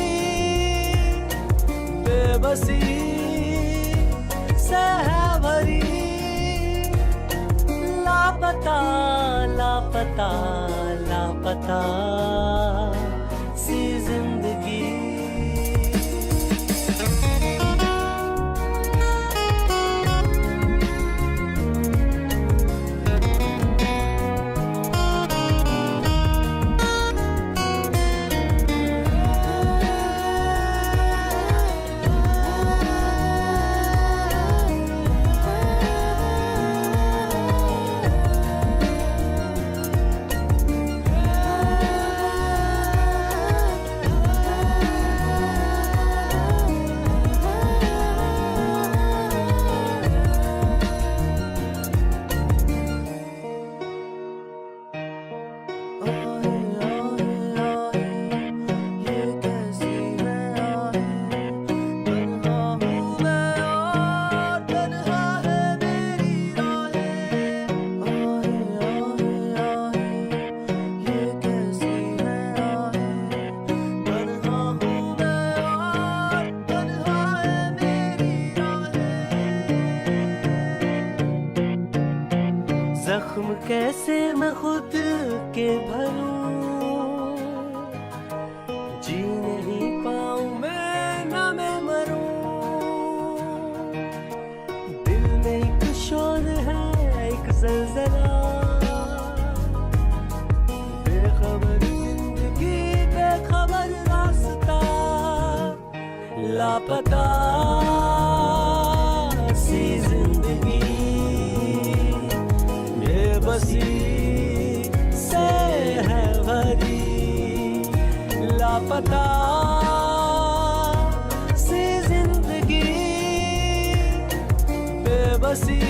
बेबसी से है भरी। लापता लापता लापता सी जिंदगी। जख्म कैसे मैं खुद के भरूं, जी नहीं पाऊं मैं ना मैं मरूं। दिल में एक शोर है, एक जलजला, बेखबर जिंदगी बेखबर रास्ता, लापता सी जिंदगी, बेबसी से है भरी, लापता सी जिंदगी, बेबसी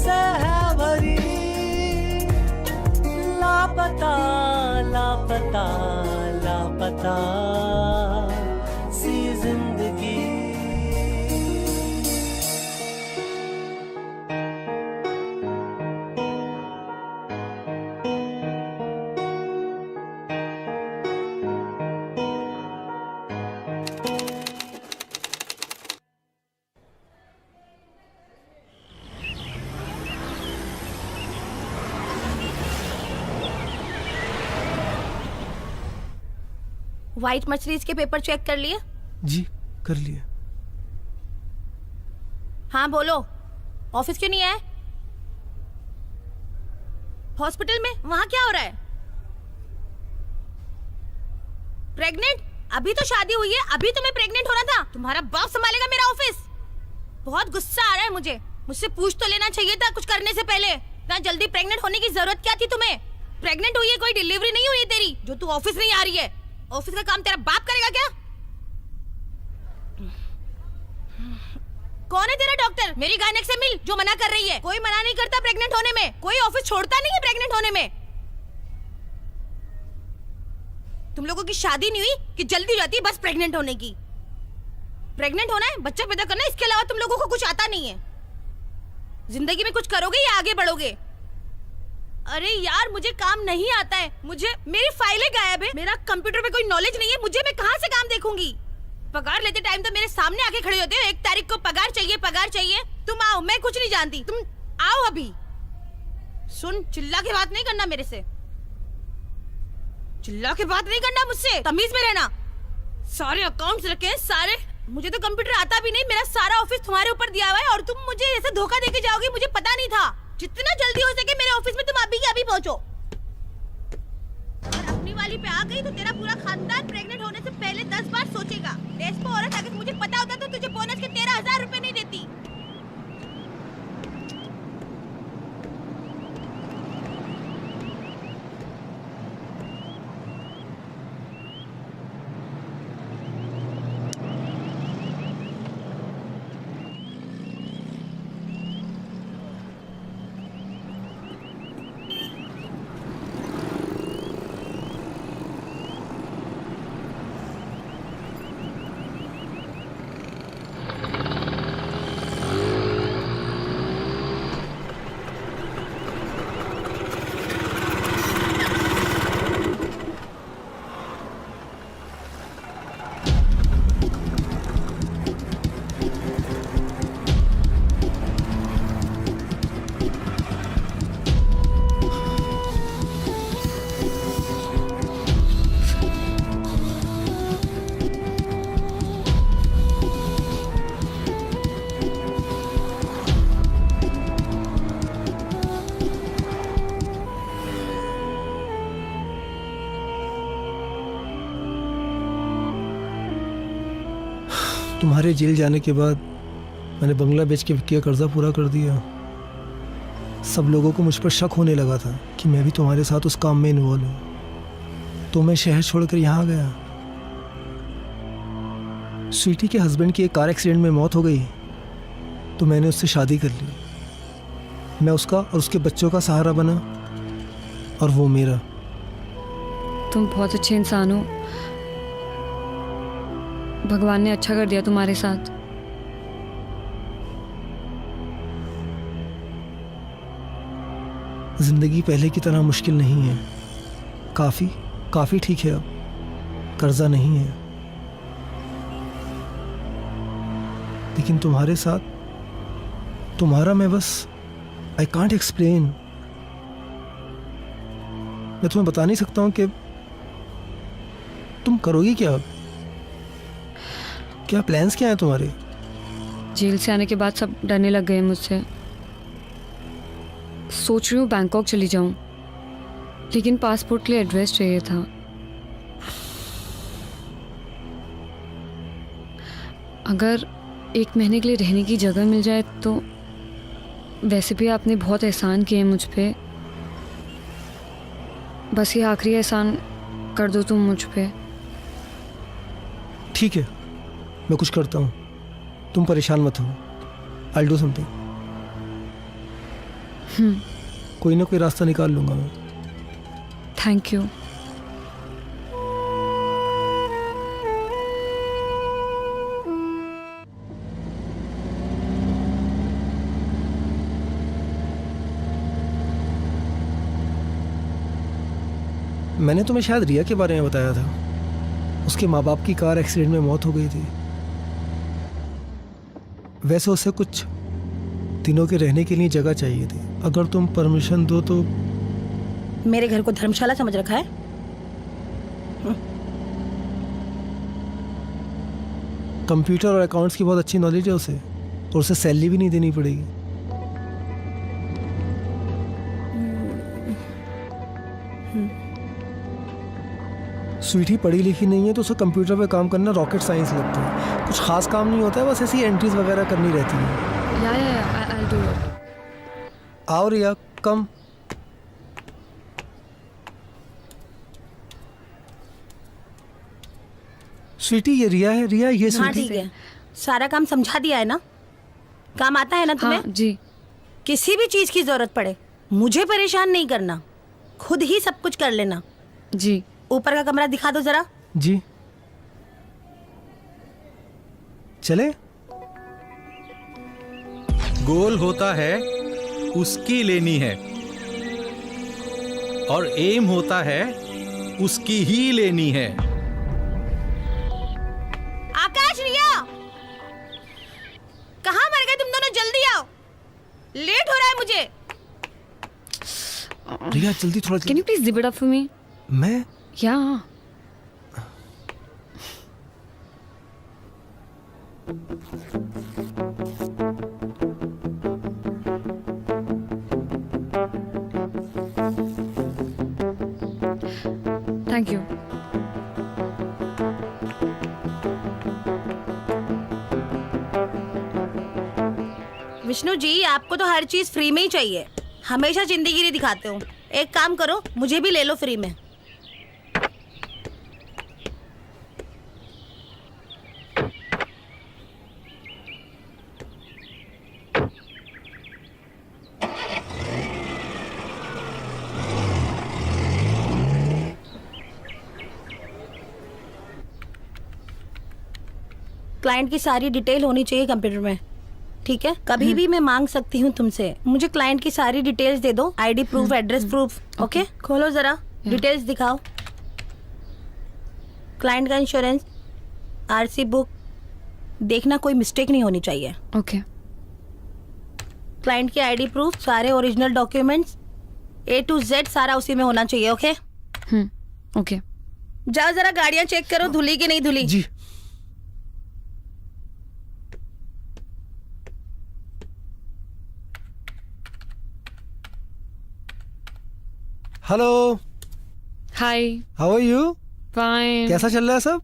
से है भरी, लापता लापता लापता सी जिंदगी। व्हाइट मर्सिडीज के पेपर चेक कर लिए? जी कर लिए। हाँ बोलो, ऑफिस क्यों नहीं आए? हॉस्पिटल में वहां क्या हो रहा है? प्रेग्नेंट? अभी तो शादी हुई है, अभी तुम्हें प्रेग्नेंट होना था? तुम्हारा बाप संभालेगा मेरा ऑफिस? बहुत गुस्सा आ रहा है मुझे। मुझसे पूछ तो लेना चाहिए था कुछ करने से पहले। इतना जल्दी प्रेग्नेंट होने की जरूरत क्या थी तुम्हें? प्रेग्नेंट हुई है, कोई डिलीवरी नहीं हुई है तेरी जो तू ऑफिस नहीं आ रही है। ऑफिस का काम तेरा बाप करेगा क्या? कौन है तेरा डॉक्टर? मेरी गायनेक से मिल जो मना कर रही है। कोई मना नहीं करता प्रेग्नेंट होने में, कोई ऑफिस छोड़ता नहीं है प्रेग्नेंट होने में। तुम लोगों की शादी नहीं हुई कि जल्दी हो जाती है बस प्रेग्नेंट होने की। प्रेग्नेंट होना है, बच्चा पैदा करना है, इसके अलावा तुम लोगों को कुछ आता नहीं है। जिंदगी में कुछ करोगे या आगे बढ़ोगे? अरे यार मुझे काम नहीं आता है, मुझे मेरी फाइलें गायब है, मेरा कंप्यूटर पे कोई नॉलेज नहीं है, मुझे मैं कहाँ से काम देखूंगी? पगार लेते टाइम तो मेरे सामने आके खड़े होते हो, 1 तारीख को पगार चाहिए पगार चाहिए। तुम आओ, मैं कुछ नहीं जानती, तुम आओ अभी। सुन, चिल्ला के बात नहीं करना मेरे से, चिल्ला के बात नहीं करना मुझसे, तमीज में रहना। सारे अकाउंट्स रखे हैं सारे, मुझे तो कंप्यूटर आता भी नहीं, मेरा सारा ऑफिस तुम्हारे ऊपर दिया हुआ है और तुम मुझे ऐसे धोखा देके जाओगे, मुझे पता नहीं था। जितना जल्दी हो सके मेरे ऑफिस में तुम अभी के अभी पहुंचो। अगर अपनी वाली पे आ गई तो तेरा पूरा खानदान प्रेग्नेंट होने से पहले 10 बार सोचेगा। डेस्पो औरत, अगर मुझे पता होता तो तुझे बोनस के 13,000 रुपए नहीं देती। तुम्हारे जेल जाने के बाद मैंने बंगला बेच के विक्की का कर्जा पूरा कर दिया। सब लोगों को मुझ पर शक होने लगा था कि मैं भी तुम्हारे साथ उस काम में इन्वॉल्व हूँ, तो मैं शहर छोड़कर यहाँ आ गया। स्वीटी के हस्बैंड की एक कार एक्सीडेंट में मौत हो गई तो मैंने उससे शादी कर ली। मैं उसका और उसके बच्चों का सहारा बना और वो मेरा। तुम बहुत अच्छे इंसान हो, भगवान ने अच्छा कर दिया तुम्हारे साथ। जिंदगी पहले की तरह मुश्किल नहीं है, काफी ठीक है, अब कर्जा नहीं है। लेकिन तुम्हारे साथ, तुम्हारा मैं बस आई कांट एक्सप्लेन। मैं तुम्हें बता नहीं सकता हूँ कि तुम करोगी क्या अब। क्या प्लान्स क्या हैं तुम्हारे? जेल से आने के बाद सब डरने लग गए मुझसे। सोच रही हूँ बैंकॉक चली जाऊँ, लेकिन पासपोर्ट के लिए एड्रेस चाहिए था। अगर 1 महीने के लिए रहने की जगह मिल जाए तो। वैसे भी आपने बहुत एहसान किए मुझ पे, बस ये आखिरी एहसान कर दो तुम मुझ पे। ठीक है, मैं कुछ करता हूँ, तुम परेशान मत हो। I do something. कोई ना कोई रास्ता निकाल लूंगा मैं। Thank you. मैंने तुम्हें शायद रिया के बारे में बताया था। उसके माँ बाप की कार एक्सीडेंट में मौत हो गई थी। वैसे उसे कुछ दिनों के रहने के लिए जगह चाहिए थी। अगर तुम परमिशन दो तो। मेरे घर को धर्मशाला समझ रखा है? कंप्यूटर और अकाउंट्स की बहुत अच्छी नॉलेज है उसे, और उसे सैलरी भी नहीं देनी पड़ेगी। स्वीटी पढ़ी लिखी नहीं है तो उसे कंप्यूटर पे काम करना रॉकेट साइंस लगता है। कुछ खास काम नहीं होता है, बस ऐसी एंट्रीज वगैरह करनी रहती है। I'll do it. आओ रिया, कम। स्वीटी ये रिया है। रिया ये हाँ स्वीटी। ठीक है, सारा काम समझा दिया है ना? काम आता है ना तुम्हें? हाँ जी। किसी भी चीज की जरूरत पड़े मुझे परेशान नहीं करना, खुद ही सब कुछ कर लेना। जी। ऊपर का कमरा दिखा दो जरा। जी चले। गोल होता है उसकी लेनी है, और एम होता है उसकी ही लेनी है। आकाश, रिया, कहाँ मर गए तुम दोनों? जल्दी आओ, लेट हो रहा है मुझे। रिया जल्दी, थोड़ा Can you please zip it up for me? मैं? Yeah. Thank you. Vishnu ji, आपको तो हर चीज फ्री में ही चाहिए, हमेशा जिंदगी दिखाते हो। एक काम करो, मुझे भी ले लो फ्री में। क्लाइंट की सारी डिटेल होनी चाहिए कंप्यूटर में, ठीक है? कभी भी मैं मांग सकती हूँ तुमसे। मुझे क्लाइंट की सारी डिटेल्स दे दो, ID proof, address proof. Okay, खोलो जरा, डिटेल्स दिखाओ। क्लाइंट का इंश्योरेंस, आरसी बुक, देखना कोई मिस्टेक नहीं होनी चाहिए। ओके। क्लाइंट की आईडी प्रूफ, सारे original documents, A to Z सारा उसी में होना चाहिए। Okay okay. जाओ जरा गाड़ियां चेक करो, धुली की नहीं धुली। जी। Hello. Hi. How are you? Fine. कैसा चल रहा है सब?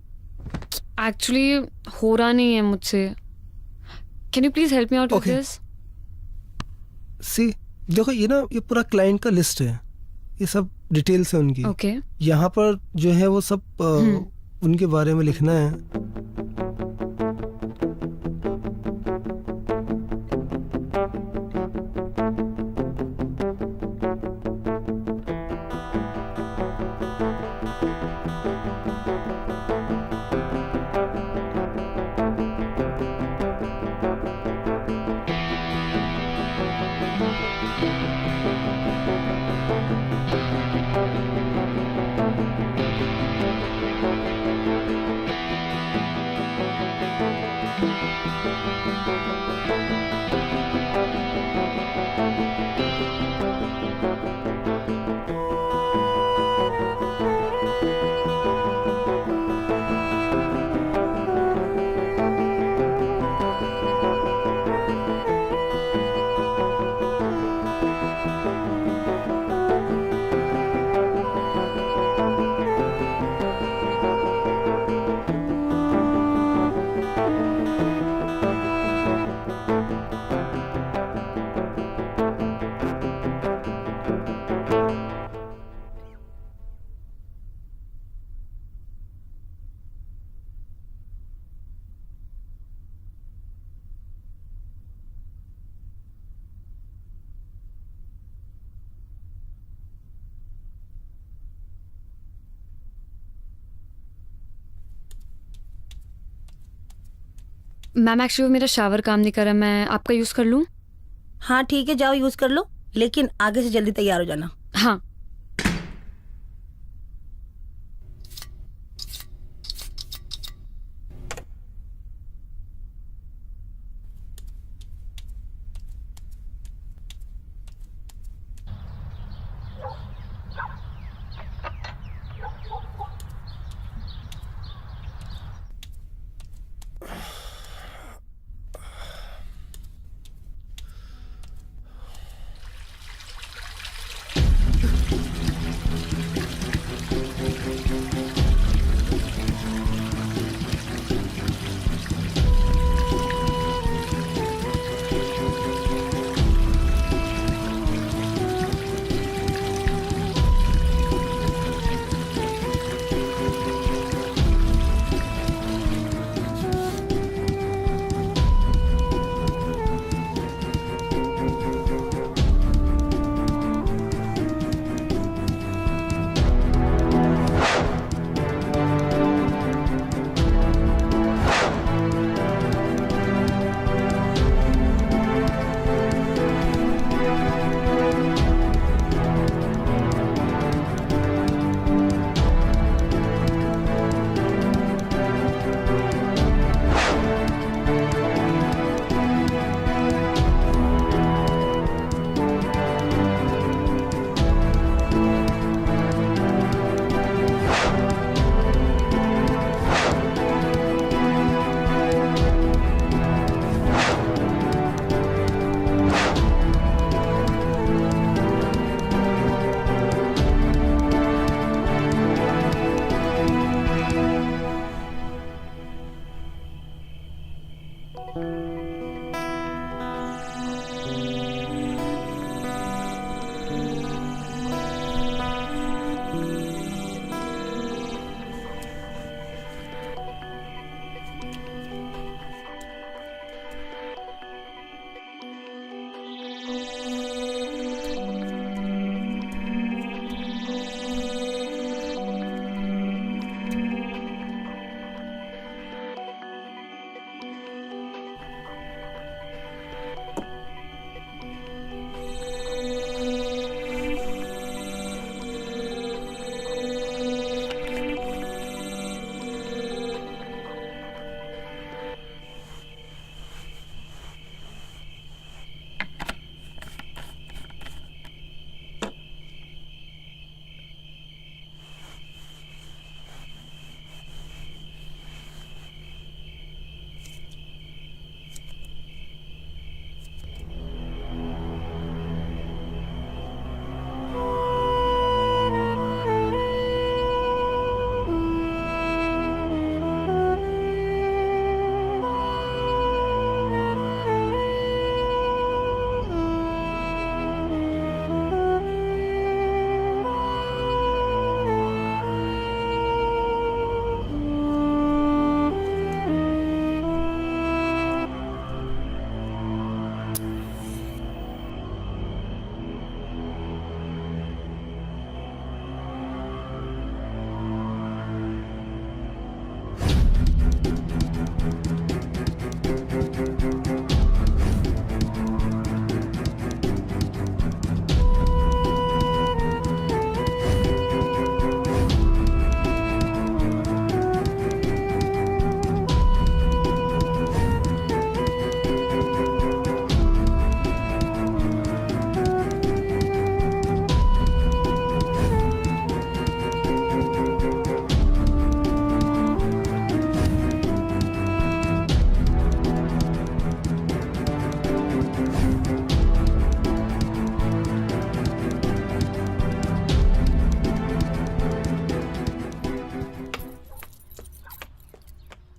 एक्चुअली हो रहा नहीं है मुझसे। Can you please help me out with Okay. This? See देखो, ये ना, ये पूरा क्लाइंट का लिस्ट है, ये सब डिटेल्स है उनकी। ओके। यहाँ पर जो है वो सब उनके बारे में लिखना है। मैम एक्चुअली मेरा शावर काम नहीं कर रहा, मैं आपका यूज़ कर लूँ? हाँ ठीक है, जाओ यूज कर लो, लेकिन आगे से जल्दी तैयार हो जाना। हाँ।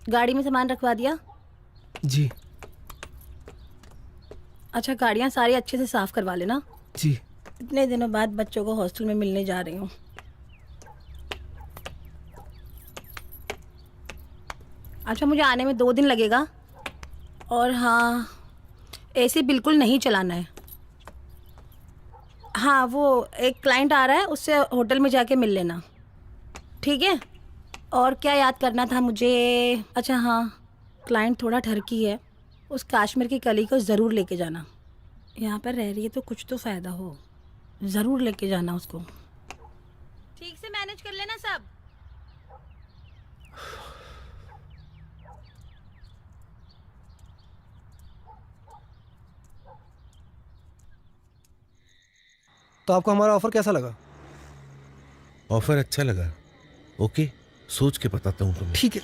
गाड़ी में सामान रखवा दिया? जी अच्छा, गाड़ियाँ सारी अच्छे से साफ करवा लेना। जी। इतने दिनों बाद बच्चों को हॉस्टल में मिलने जा रही हूँ। अच्छा, मुझे आने में 2 दिन लगेगा। और हाँ, एसी बिल्कुल नहीं चलाना है। हाँ, वो एक क्लाइंट आ रहा है, उससे होटल में जाके मिल लेना, ठीक है? और क्या याद करना था मुझे? अच्छा हाँ, क्लाइंट थोड़ा ठरकी है, उस काश्मीर की कली को ज़रूर लेके जाना। यहाँ पर रह रही है तो कुछ तो फ़ायदा हो, ज़रूर लेके जाना उसको। ठीक से मैनेज कर लेना सब। तो आपको हमारा ऑफर कैसा लगा? ऑफर अच्छा लगा। ओके, सोच के बताता हूँ तुम्हें। ठीक है,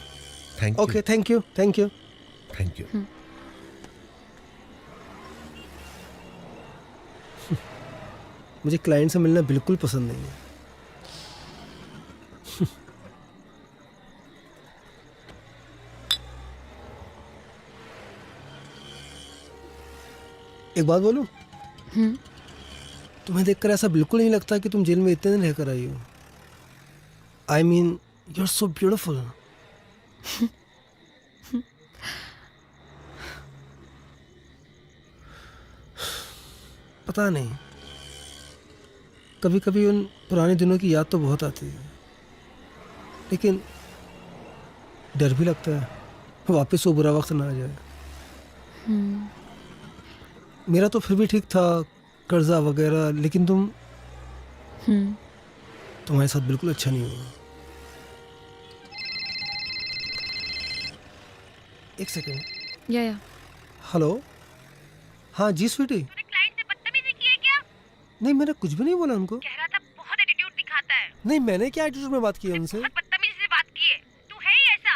thank you. Okay, thank you, thank you. Thank you. मुझे क्लाइंट से मिलना बिल्कुल पसंद नहीं है। एक बात बोलूं? तुम्हें देखकर ऐसा बिल्कुल नहीं लगता कि तुम जेल में इतने दिन रहकर आई हो। I mean you are so beautiful. पता नहीं, कभी कभी उन पुराने दिनों की याद तो बहुत आती है, लेकिन डर भी लगता है वापस वो बुरा वक्त ना आ जाए। मेरा तो फिर भी ठीक था, कर्जा वगैरह, लेकिन तुम्हारे साथ बिल्कुल अच्छा नहीं हुआ। एक सेकंड। या हेलो, हाँ जी स्वीटी। तूने क्लाइंट से बदतमीजी की है क्या? नहीं, मैंने कुछ भी नहीं बोला उनको। कह रहा था बहुत एटीट्यूड दिखाता है। नहीं, मैंने क्या एटीट्यूड में बात की है उनसे? बहुत बदतमीजी से बात की है। तू है ही ऐसा।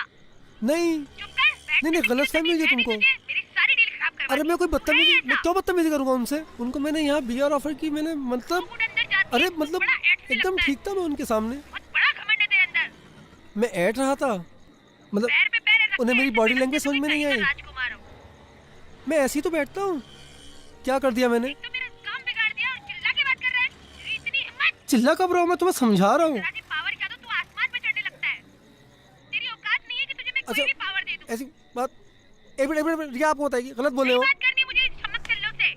नहीं चुप कर, बैठ। नहीं, गलत फहमी हुई है तुमको। मेरी सारी डील खराब करवा अरे दी। मैं कोई तू है बदतमीजी, ही मैं ऐसा। क्यों बदतमीजी करूंगा उनसे? उनको मैंने यहाँ बीयर ऑफर की, मैंने मतलब तू अंदर जाती है, अरे तू मतलब बड़ा ऐठ से एकदम लगता है। ठीक था मैं उनके सामने। बहुत बड़ा घमंड है तेरे अंदर। मैं ऐठ रहा था, मतलब पैर पे पैर रख उन्हें के मेरी ऐसे बॉडी बैठते लैंग्वेज तो समझ में नहीं कहीं आई। का राजकुमार हो। मैं ऐसे ही तो बैठता हूँ। क्या कर दिया मैंने? तो मेरा काम बिगाड़ दिया और चिल्ला के बात कर रहा है। तेरी इतनी हिम्मत। चिल्ला कब रहा हूँ? मैं तुम्हें समझा रहा हूँ। तेरा पावर क्या तो तू आसमान पे चढ़ने लगता है। तेरी औकात नहीं है कि तुझे मैं कोई भी पावर दे दूं। ऐसी बात एक मिनट रिया, आपको बताएगी, गलत बोले हो। बात करनी मुझे चमक चल्लो से।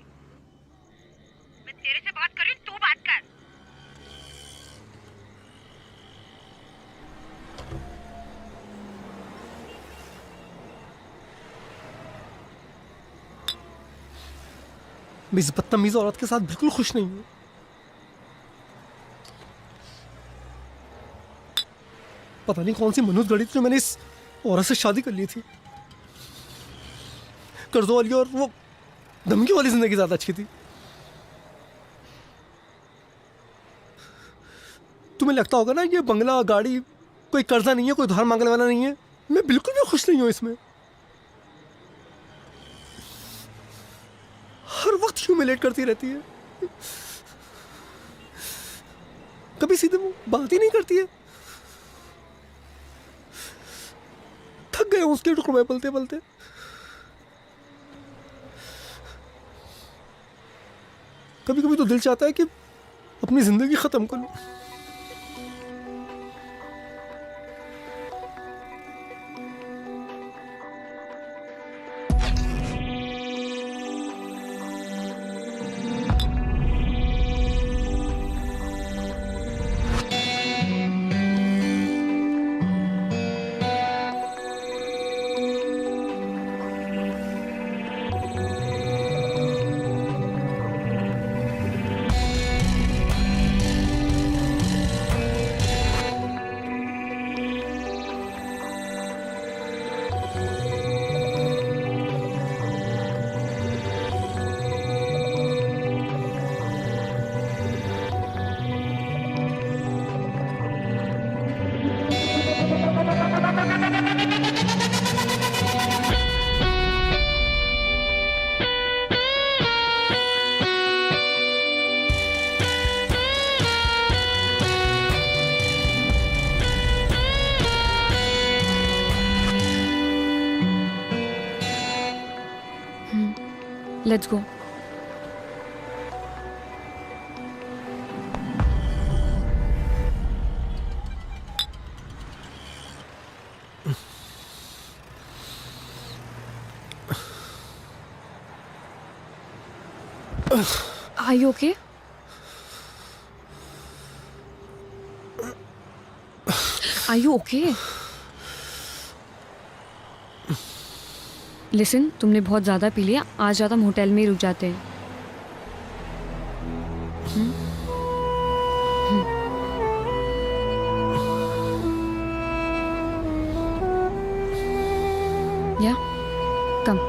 मैं तेरे से बात कर रही हूँ, तू बात कर। मैं इस बदतमीज औरत के साथ बिल्कुल खुश नहीं हूँ। पता नहीं कौन सी मनुष्य गढ़ी थी जो मैंने इस औरत से शादी कर ली थी। कर्जों वाली और वो धमकी वाली जिंदगी ज्यादा अच्छी थी। तुम्हें लगता होगा ना ये बंगला गाड़ी कोई कर्जा नहीं है, कोई उधार मांगने वाला नहीं है। मैं बिल्कुल भी खुश नहीं हूँ इसमें। हर वक्त ह्यूमिलेट करती रहती है, कभी सीधे बात ही नहीं करती है। थक गए उसके टुकड़ों में पलते पलते। कभी कभी तो दिल चाहता है कि अपनी जिंदगी खत्म कर लूं। Let's go. Are you okay? Are you okay? Listen, तुमने बहुत ज़्यादा पी लिया, आज रात हम होटल में ही रुक जाते हैं। या कम।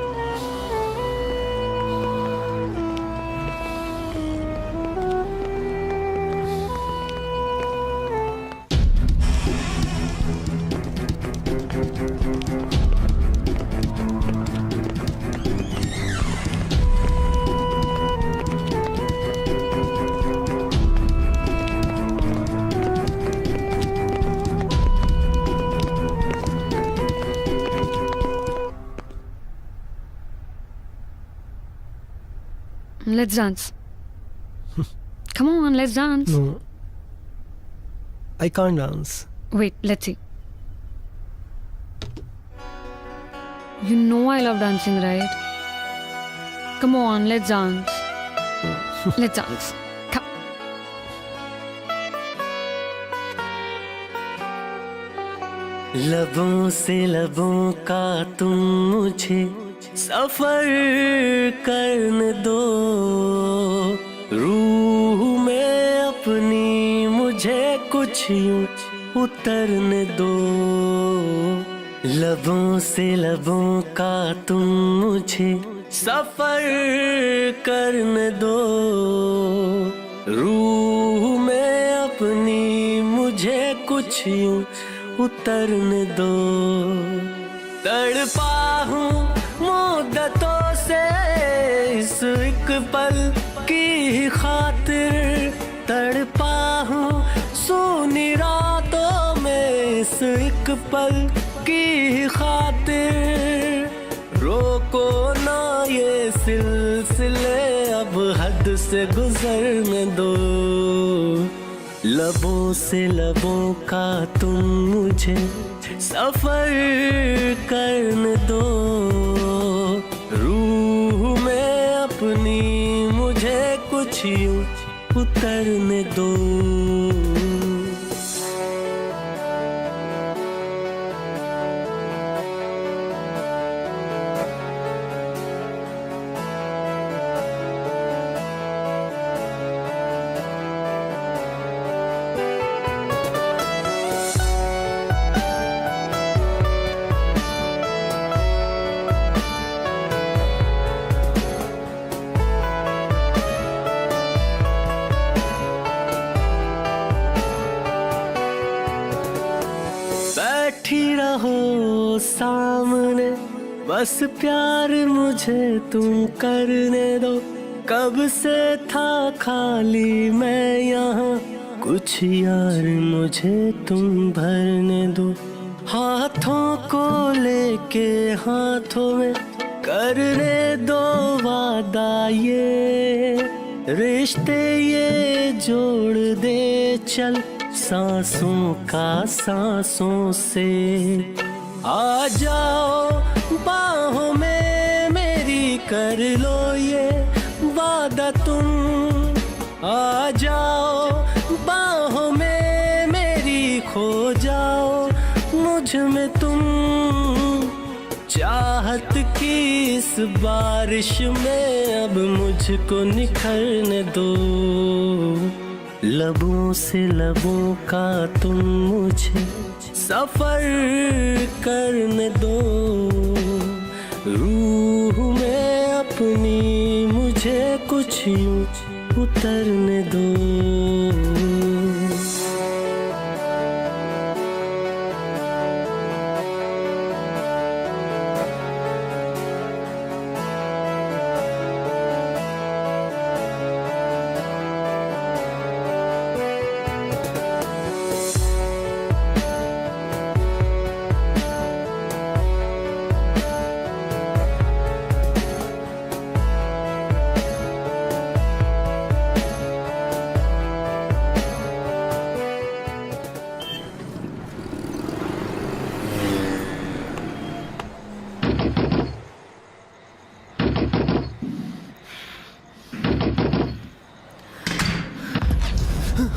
Let's dance. Come on, let's dance. No, I can't dance. Wait, let's see. You know I love dancing, right? Come on, let's dance. Let's dance. Come. लबों से लबों का तुम मुझे सफर करने दो, रूह में अपनी मुझे कुछ यूं उतरने दो। लबों से लबों का तुम मुझे सफर करने दो, रूह में अपनी मुझे कुछ यूं उतरने दो। तड़पा हूँ मुद्दतों से इस एक पल की खातिर, तड़पा हूँ सोनी रातों में इस एक पल की खातिर। रोको ना ये सिलसिले, अब हद से गुजरने दो। लबों से लबों का तुम मुझे सफर करने दो, रूह में अपनी मुझे कुछ यूं उतरने दो। बैठी रहो सामने, बस प्यार मुझे तुम करने दो। कब से था खाली मैं यहाँ, कुछ यार मुझे तुम भरने दो। हाथों को लेके हाथों में करने दो वादा, ये रिश्ते ये जोड़ दे चल सांसों का सांसों से। आ जाओ बाहों में मेरी, कर लो ये वादा तुम। आ जाओ बाहों में मेरी, खो जाओ मुझ में तुम। चाहत की इस बारिश में अब मुझको निखरने दो। लबों से लबों का तुम मुझे सफर करने दो, रूह में अपनी मुझे कुछ यूं उतरने दो।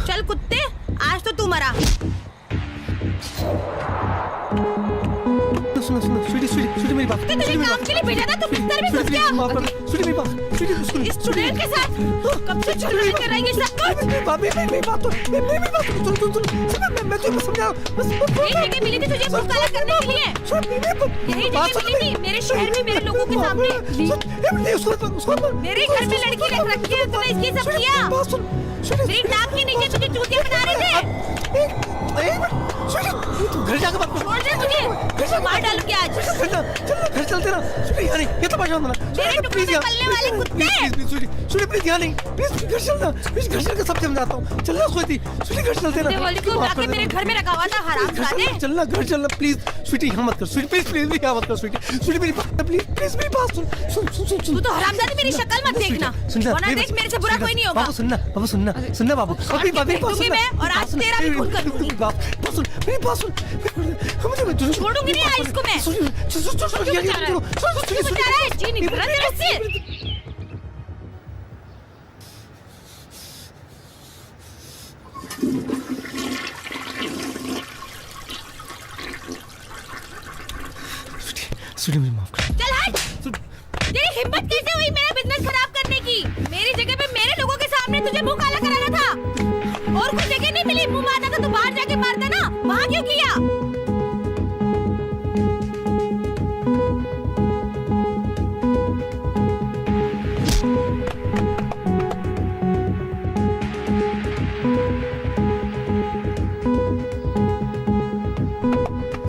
चल कुत्ते, आज तो तू मरा। सुनो सुनो स्वीटी स्वीटी स्वीटी मेरी बात कि तुझे काम के लिए भेजा था, तुम बिस्तर में घुस गया। माफ कर स्वीटी मेरी बात स्वीटी स्वीटी इस स्टूडेंट के साथ कब से चल रहे कर रही है सब कुछ। मेरी बात तो मेरी बात मैं तुझे समझा बस यही जगह मिली थी तुझे मुंह काला करने के लिए, यही जगह मिली थी मेरे शहर में मेरे लोगों के सामने। मेरे घर में लड़की रख रखी है, तूने इसकी सब किया। मेरी नाक के नीचे तुझे चूतिया बना रहे थे। घर जाकर बात छोड़ दे मुझे, मार डालूं क्या आज। घर चलते ना स्वीटी यहाँ नहीं, ये तो परेशान होना मेरे टुकड़े में पलने वाले कुत्ते। स्वीटी प्लीज यहाँ नहीं, प्लीज घर चलना, प्लीज घर चल के सब समझाता हूँ। चलना स्वीटी स्वीटी घर चलते ना। दिवाली को लाके मेरे घर में रखा हुआ था हरामजादे। चलना घर चलना प्लीज स्वीटी यहाँ मत कर स्वीटी प्लीज प्लीज यहाँ मत कर स्वीटी स्वीटी मेरी बात प्लीज प्लीज मेरी बात सुन सुन सुन सुन तू तो हरामजादे मेरी शक्ल मत देखना, वरना देख मेरे से बुरा कोई नहीं होगा। बाबू सुनना सुनना बाबू अभी बाबू दूंगी मैं और आज तेरा भी खून कर दूंगी। बात सुन मेरी बात सुन मुझे छोड़ूंगी नहीं आज इसको मैं। क्यों बचा रहा है जी निकल रहा तेरे से। स्वीटी मुझे माफ कर। चल हट, तेरी हिम्मत कैसे हुई मेरा बिजनेस खराब करने की। मेरी जगह पे मेरे लोगों के सामने तुझे मुंह काला कराना था, और कुछ जगह नहीं मिली मुंह मारना था तो बाहर जाके मारता ना, वहाँ क्यों किया।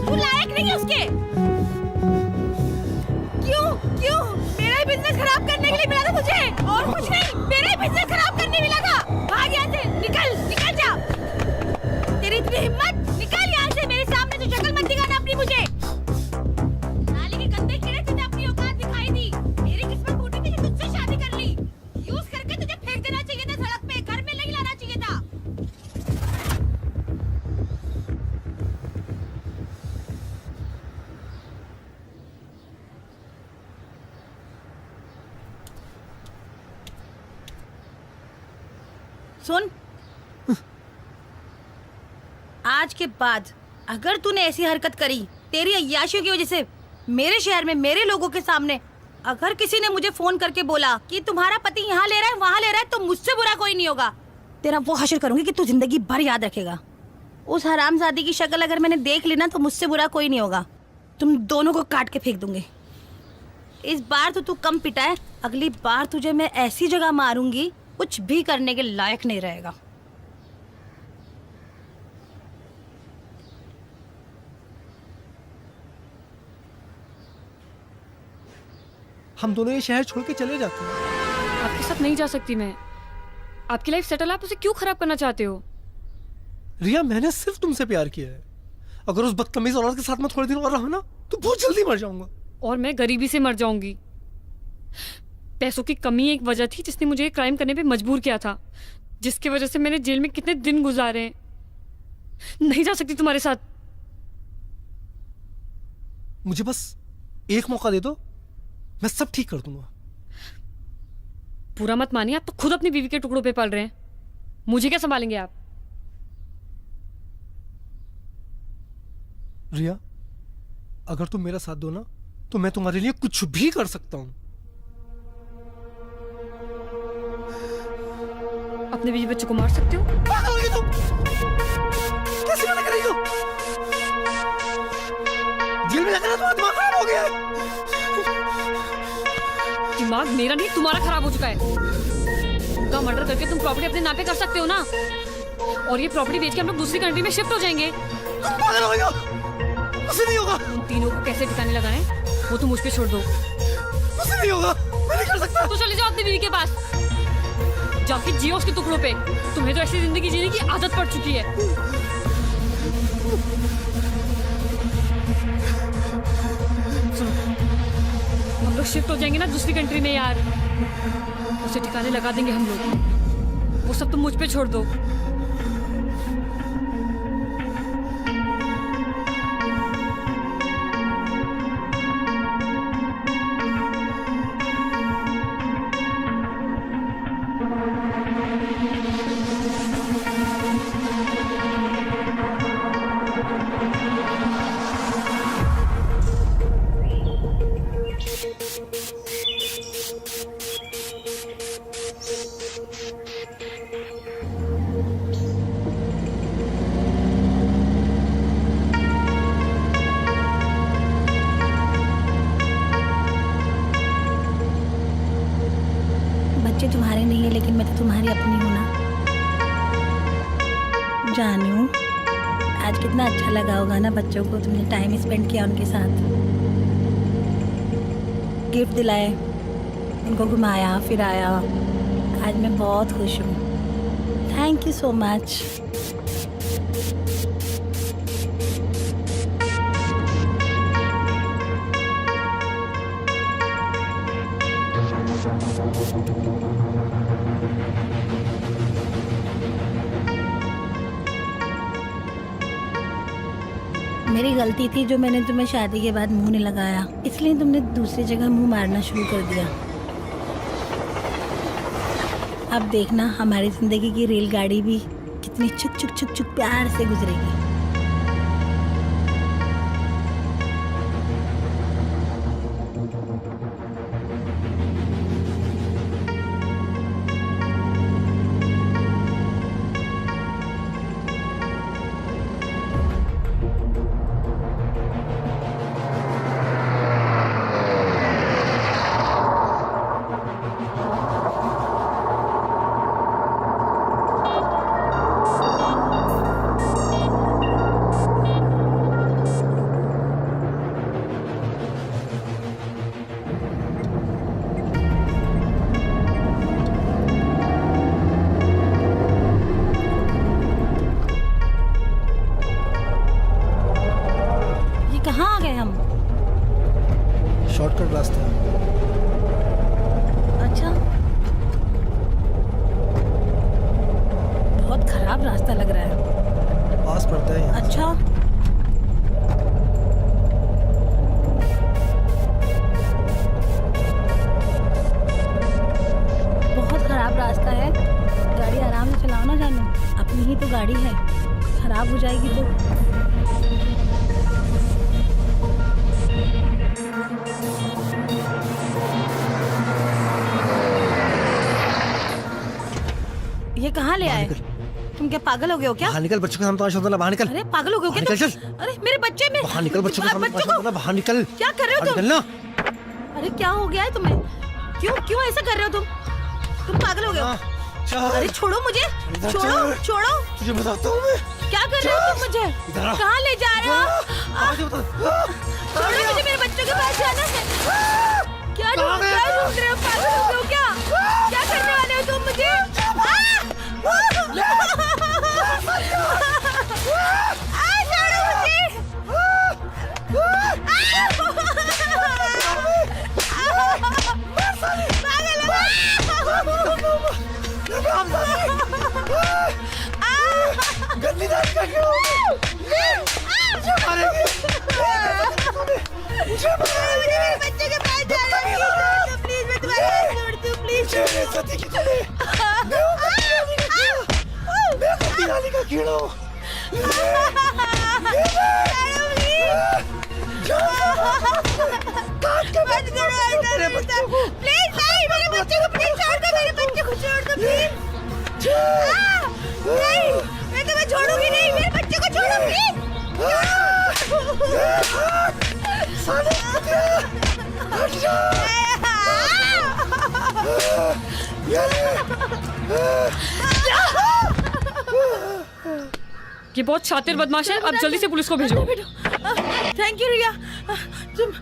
तू लायक नहीं है उसके। क्यों मेरा ही बिजनेस खराब करने के लिए मिला था तुझे, और कुछ नहीं, मेरा ही बिजनेस खराब करने मिला था। भाग यहाँ से, निकल जा। तेरी इतनी हिम्मत, निकल यहाँ से, मेरे सामने तो शक्ल मत दिखाना अपनी मुझे। नाली के गंदे कीड़े, तुझे अपनी औकात दिखाई दी। मेरी किस्मत फूटी थी कि तुझसे शादी कर ली। यूज करके तुझे फेंक देना चाहिए था सड़क पे, घर में नहीं लाना चाहिए था। सुन, आज के बाद अगर तूने ऐसी हरकत करी तेरी अय्याशियों की वजह से मेरे शहर में मेरे लोगों के सामने, अगर किसी ने मुझे फोन करके बोला कि तुम्हारा पति यहाँ ले रहा है वहाँ ले रहा है, तो मुझसे बुरा कोई नहीं होगा। तेरा वो हश्र करूंगी कि तू जिंदगी भर याद रखेगा। उस हरामजादी की शक्ल अगर मैंने देख ली ना तो मुझसे बुरा कोई नहीं होगा। तुम दोनों को काट के फेंक दूंगी। इस बार तो तू कम पिटा है, अगली बार तुझे मैं ऐसी जगह मारूंगी कुछ भी करने के लायक नहीं रहेगा। हम दोनों ये शहर छोड़ के चले जाते हैं। आपके साथ नहीं जा सकती मैं। आपकी लाइफ सेटल, आप उसे क्यों खराब करना चाहते हो? रिया मैंने सिर्फ तुमसे प्यार किया है। अगर उस बदतमीज औरत के साथ मैं थोड़े दिन और रहा ना तो बहुत जल्दी मर जाऊंगा। और मैं गरीबी से मर जाऊंगी। पैसों की कमी एक वजह थी जिसने मुझे क्राइम करने पे मजबूर किया था, जिसकी वजह से मैंने जेल में कितने दिन गुजारे हैं। नहीं जा सकती तुम्हारे साथ। मुझे बस एक मौका दे दो, मैं सब ठीक कर दूंगा। पूरा मत मानिए, आप तो खुद अपनी बीवी के टुकड़ों पे पल रहे हैं। मुझे क्या संभालेंगे आप? रिया अगर तुम मेरा साथ दो ना तो मैं तुम्हारे लिए कुछ भी कर सकता हूं। अपने बीवी बच्चों को मार सकते हो? तुम कैसे मना कर रही हो? जेल में जाकर तुम्हारा दिमाग खराब हो गया है। दिमाग मेरा नहीं तुम्हारा खराब हो चुका है। उनका मर्डर करके तुम प्रॉपर्टी अपने नाम पे कर सकते हो ना, और ये प्रॉपर्टी बेच के हम लोग दूसरी कंट्री में शिफ्ट हो जाएंगे। तुम पागल हो गई हो? मुझसे नहीं होगा। उन तीनों को कैसे ठिकाने लगाएं वो तुम मुझ पे छोड़ दो। मुझसे नहीं होगा, मैं नहीं कर सकता। तो चले जाओ अपनी बीवी के पास, जाके जियो उसके टुकड़ों पे। तुम्हें तो ऐसी जिंदगी जीने की आदत पड़ चुकी है। सुनो, हम लोग शिफ्ट हो जाएंगे ना दूसरी कंट्री में यार, उसे ठिकाने लगा देंगे हम लोग। वो सब तुम मुझ पे छोड़ दो। जानू, आज कितना अच्छा लगा होगा ना बच्चों को, तुमने टाइम स्पेंड किया उनके साथ, गिफ्ट दिलाए, उनको घुमाया फिराया। आज मैं बहुत खुश हूँ। Thank you so much. मेरी गलती थी जो मैंने तुम्हें शादी के बाद मुंह नहीं लगाया, इसलिए तुमने दूसरी जगह मुंह मारना शुरू कर दिया। अब देखना हमारी जिंदगी की रेलगाड़ी भी कितनी चुक चुक चुक चुक प्यार से गुजरेगी। कहाँ आ गए हम? शॉर्टकट रास्ता। अच्छा, बहुत खराब रास्ता लग रहा है। पास पड़ता है यहाँ। अच्छा, बहुत खराब रास्ता है। गाड़ी आराम से चलाओ ना जानू, अपनी ही तो गाड़ी है, खराब हो जाएगी तो। ये कहाँ ले आए? तुम क्या पागल हो गए हो क्या? बाहर निकल, बच्चों के सामने तमाशा होता है, बाहर निकल। अरे पागल हो गए हो क्या निकल, तुम? चल। अरे मेरे बच्चे में बाहर निकल, बच्चों के सामने बच्चों तमाशा होता है, बाहर निकल। क्या कर रहे हो तुम? निकलना। अरे क्या हो गया है तुम्हें? क्यों ऐसा कर रहे हो तुम पागल हो गए हो? अरे छोड़ो मुझे, छोड़ो। तुझे बताता हूँ मैं। क्या कर रहे हो तुम मुझे? कहाँ ले जा रहे हो? छोड़ो मुझे, मेरे बच्चों के पास जाना है। क्या ढूंढ रहे हो? पागल हो गए हो क्या? क्या करने वाले हो तुम मुझे? गंदी दाल का क्यों? मुझे मारेगी। मुझे मारेगी। बच्चे के पास जा रहा हूँ, प्लीज मैं तुम्हारे हाथ जोड़ती हूँ, प्लीज। मुझे सती की चले। मैं गंदी दाल का कीड़ा हूँ। प्लीज नहीं, मेरे बच्चे को प्लीज छोड़ दो, मेरे बच्चे को छोड़ दो प्लीज। नहीं, मैं तुम्हें छोड़ूंगी नहीं, मेरे बच्चे को छोड़ो प्लीज। हट जा। ये बहुत शातिर बदमाश है, अब जल्दी से पुलिस को भेजो। थैंक यू रिया, तुम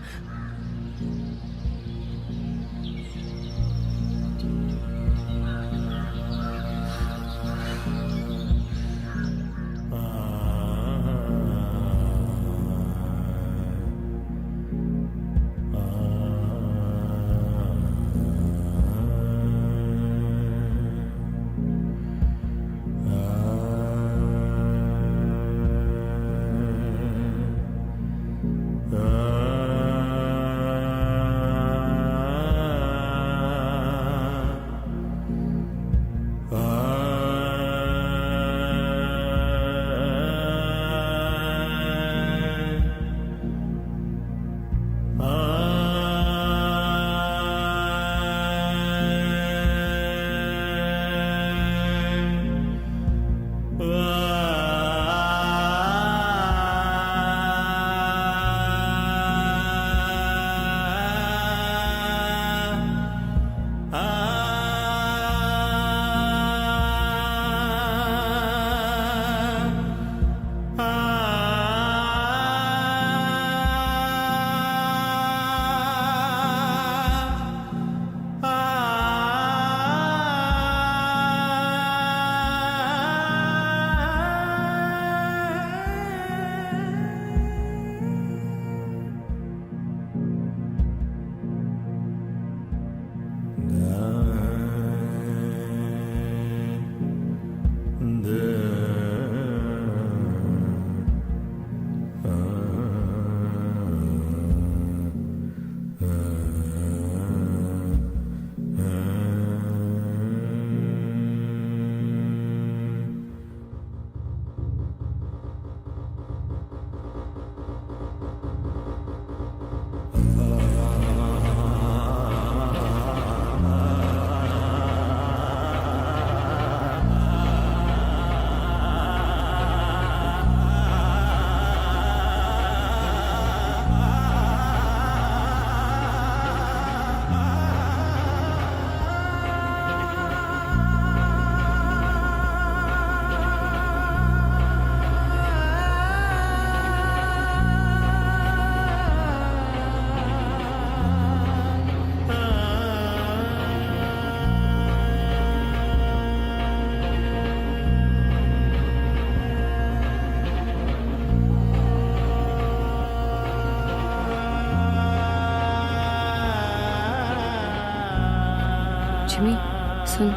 सुन,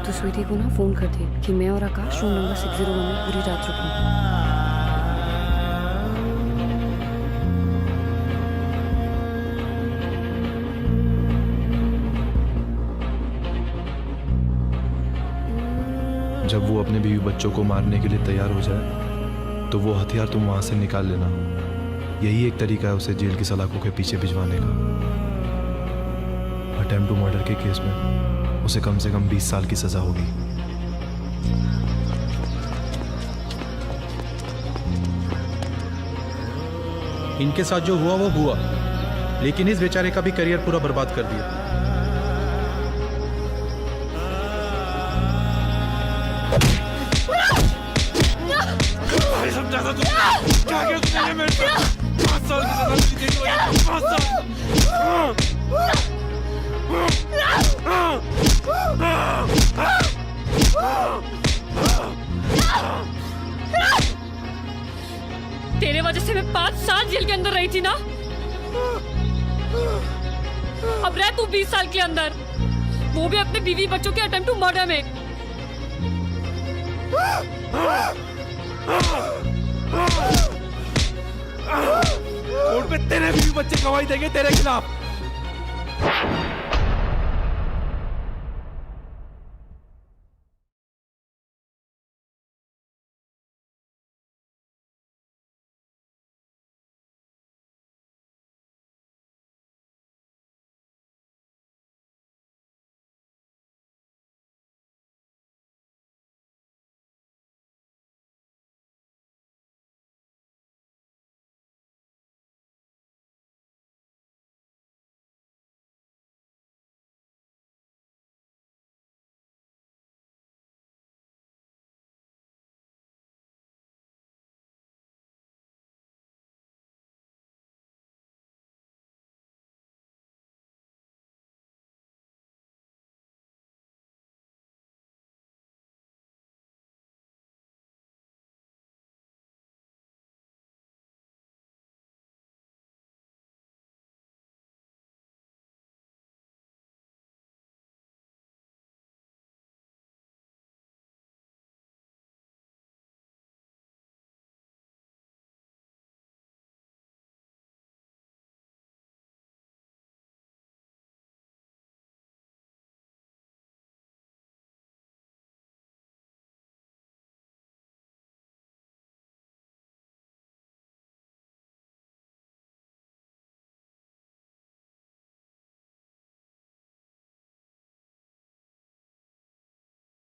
तू स्वीटी को ना फोन कर दे कि मैं और आकाश रूम नंबर 601 में पूरी रात रुकेंगे। जब वो अपने बीवी बच्चों को मारने के लिए तैयार हो जाए तो वो हथियार तुम वहां से निकाल लेना। यही एक तरीका है उसे जेल की सलाखों के पीछे भिजवाने का। अटेम्प्ट टू मर्डर के केस में उसे कम से कम 20 साल की सजा होगी। इनके साथ जो हुआ वो हुआ, लेकिन इस बेचारे का भी करियर पूरा बर्बाद कर दिया। तेरे वजह से मैं 5 साल जेल के अंदर रही थी ना, अब रह तू 20 साल के अंदर, वो भी अपने बीवी बच्चों के अटेम्प्ट टू मर्डर में। कोर्ट में तेरे बीवी बच्चे गवाही देंगे तेरे खिलाफ।